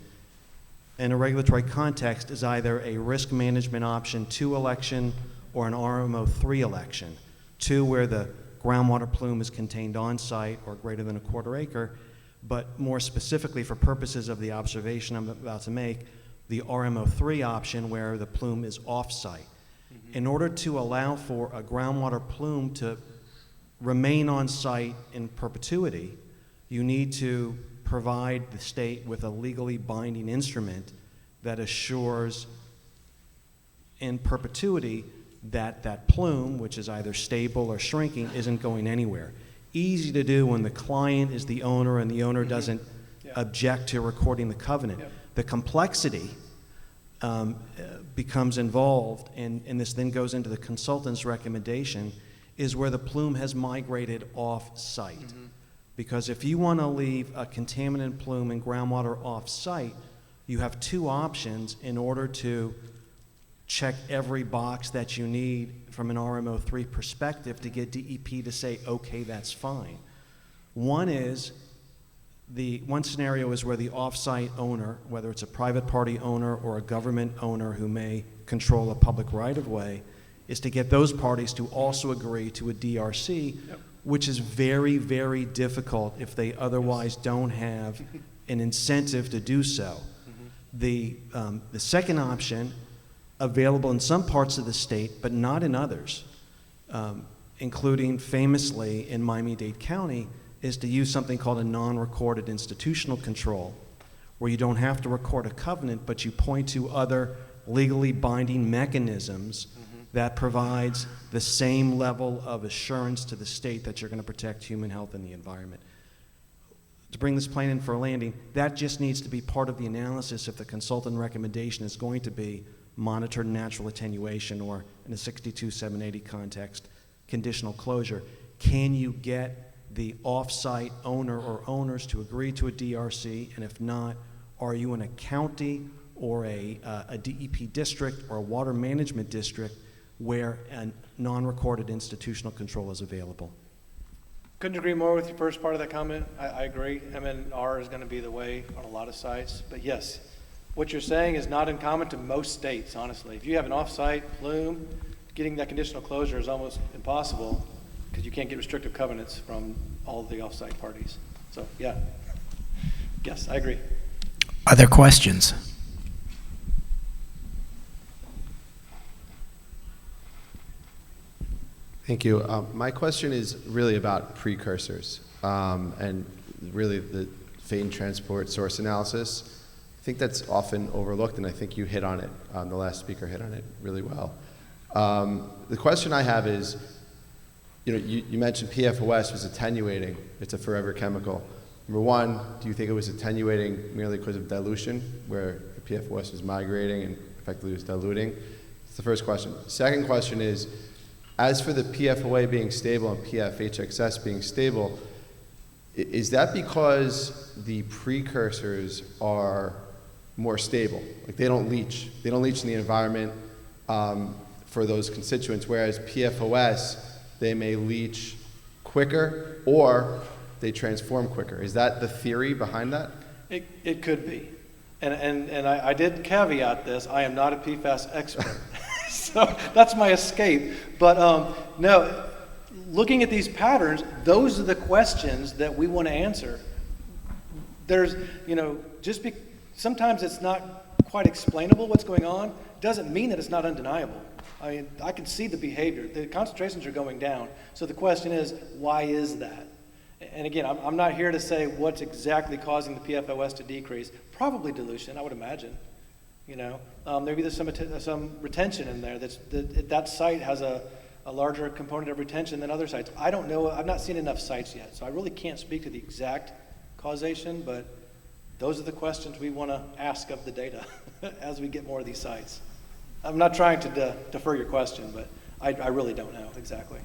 H: in a regulatory context is either a risk management option 2 election or an RMO 3 election. 2 where the groundwater plume is contained on site or greater than a 1/4 acre, but more specifically for purposes of the observation I'm about to make, the RMO 3 option where the plume is off site. In order to allow for a groundwater plume to remain on site in perpetuity, you need to provide the state with a legally binding instrument that assures in perpetuity that plume, which is either stable or shrinking, isn't going anywhere. Easy to do when the client is the owner and the owner doesn't object to recording the covenant. The complexity becomes involved, and this then goes into the consultant's recommendation, is where the plume has migrated off-site. Because if you want to leave a contaminant plume in groundwater off-site, you have 2 options in order to check every box that you need from an RMO 3 perspective to get DEP to say, okay, that's fine. One scenario is where the off-site owner, whether it's a private party owner or a government owner who may control a public right-of-way, is to get those parties to also agree to a DRC, which is very, very difficult if they otherwise don't have an incentive to do so. The second option, available in some parts of the state, but not in others, including famously in Miami-Dade County, is to use something called a non-recorded institutional control, where you don't have to record a covenant, but you point to other legally binding mechanisms that provides the same level of assurance to the state that you're going to protect human health and the environment. To bring this plane in for a landing, that just needs to be part of the analysis if the consultant recommendation is going to be monitored natural attenuation, or in a 62780 context, conditional closure. Can you get the off-site owner or owners to agree to a DRC? And if not, are you in a county or a DEP district or a water management district where a non-recorded institutional control is available?
G: Couldn't agree more with your first part of that comment. I agree. MNR is going to be the way on a lot of sites. But yes, what you're saying is not uncommon to most states, honestly. If you have an off-site plume, getting that conditional closure is almost impossible because you can't get restrictive covenants from all of the off-site parties. So yeah, yes, I agree.
A: Other questions?
I: Thank you. My question is really about precursors and really the fate and transport source analysis. I think that's often overlooked, and I think you hit on it. The last speaker hit on it really well. The question I have is, you mentioned PFAS was attenuating. It's a forever chemical. Number one, do you think it was attenuating merely because of dilution, where the PFAS was migrating and effectively was diluting? That's the first question. Second question is, as for the PFOA being stable and PFHXS being stable, is that because the precursors are more stable? Like they don't leach in the environment for those constituents, whereas PFOS, they may leach quicker or they transform quicker. Is that the theory behind that?
G: It could be. And I did caveat this. I am not a PFAS expert. So that's my escape. But no, looking at these patterns, those are the questions that we want to answer. There's, sometimes it's not quite explainable what's going on. Doesn't mean that it's not undeniable. I mean, I can see the behavior. The concentrations are going down. So the question is, why is that? And again, I'm not here to say what's exactly causing the PFOS to decrease. Probably dilution, I would imagine. Maybe there's some retention in there. That site has a larger component of retention than other sites. I don't know. I've not seen enough sites yet, so I really can't speak to the exact causation, but those are the questions we want to ask of the data as we get more of these sites. I'm not trying to defer your question, but I really don't know exactly.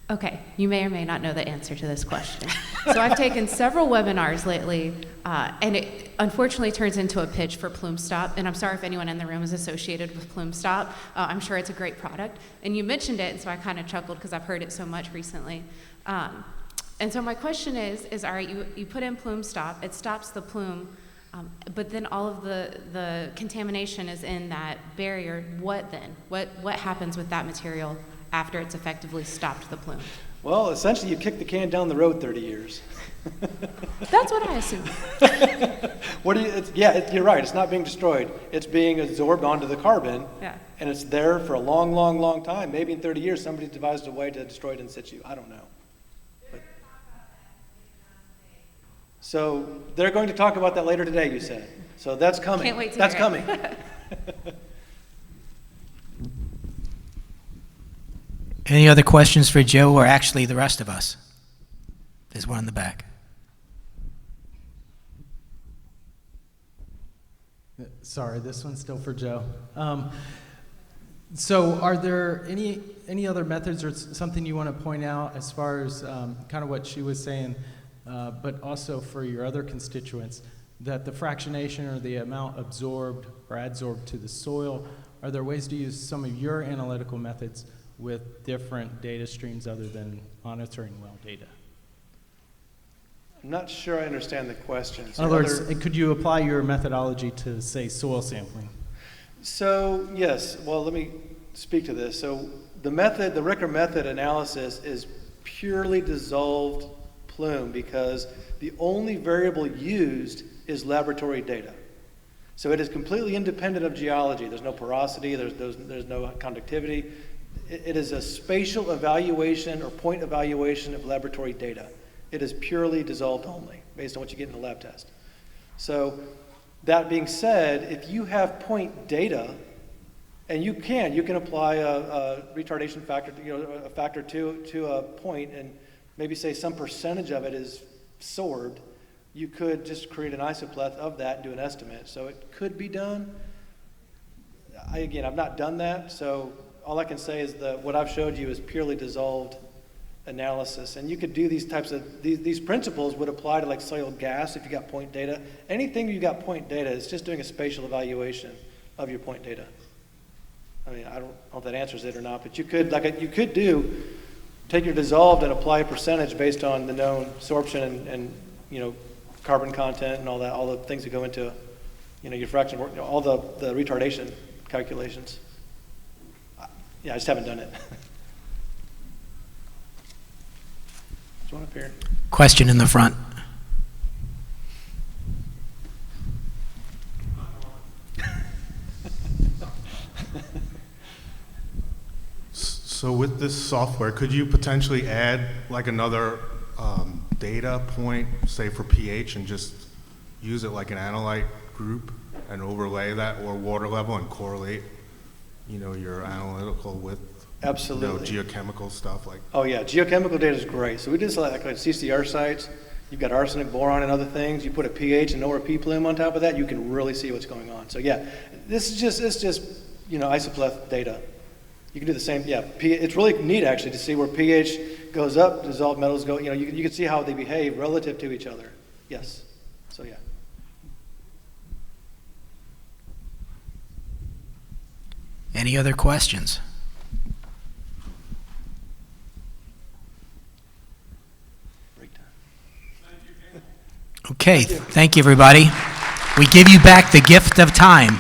J: Okay, you may or may not know the answer to this question. So I've taken several webinars lately, and it unfortunately turns into a pitch for Plume Stop, and I'm sorry if anyone in the room is associated with Plume Stop. I'm sure it's a great product, and you mentioned it, and so I kind of chuckled because I've heard it so much recently. And so my question is all right, you put in Plume Stop, it stops the plume, but then all of the contamination is in that barrier. What then? What happens with that material after it's effectively stopped the plume?
G: Well, essentially, you kick the can down the road 30 years.
J: That's what I assume.
G: You're right. It's not being destroyed. It's being absorbed onto the carbon, and it's there for a long, long, long time. Maybe in 30 years, somebody devised a way to destroy it in situ. I don't know. So they're going to talk about that later today, you said. So that's coming.
J: Can't wait to
G: That's
J: hear
G: coming.
A: Any other questions for Joe, or actually the rest of us? There's one in the back.
K: Sorry, this one's still for Joe. So are there any other methods or something you want to point out as far as kind of what she was saying, but also for your other constituents, that the fractionation or the amount absorbed or adsorbed to the soil, are there ways to use some of your analytical methods with different data streams other than monitoring well data?
G: I'm not sure I understand the question.
K: In other words, could you apply your methodology to, say, soil sampling?
G: So, yes. Well, let me speak to this. So the Ricker method analysis is purely dissolved plume because the only variable used is laboratory data. So it is completely independent of geology. There's no porosity, there's no conductivity. It is a spatial evaluation or point evaluation of laboratory data. It is purely dissolved only, based on what you get in the lab test. So that being said, if you have point data, and you can apply a retardation factor, a factor to a point, and maybe say some percentage of it is sorbed, you could just create an isopleth of that and do an estimate. So it could be done. Again, I've not done that, so all I can say is that what I've showed you is purely dissolved analysis. And you could do these types of, these principles would apply to like soil gas if you got point data. Anything you got point data, it's just doing a spatial evaluation of your point data. I mean, I don't know if that answers it or not, but you could, take your dissolved and apply a percentage based on the known sorption and carbon content and all that, all the things that go into, your fraction work, all the retardation calculations. Yeah, I just haven't done it. There's one up here.
A: Question in the front.
L: So with this software, could you potentially add like another data point, say for pH, and just use it like an analyte group and overlay that or water level and correlate, your analytical with
G: absolutely
L: geochemical stuff like?
G: Oh yeah, geochemical data is great. So we did like CCR sites. You've got arsenic, boron, and other things. You put a pH and nowhere P plume on top of that, you can really see what's going on. So yeah, it's just isopleth data. You can do the same, yeah. It's really neat actually to see where pH goes up, dissolved metals go, you can see how they behave relative to each other. Yes, so yeah.
A: Any other questions? Okay, thank you, everybody. We give you back the gift of time.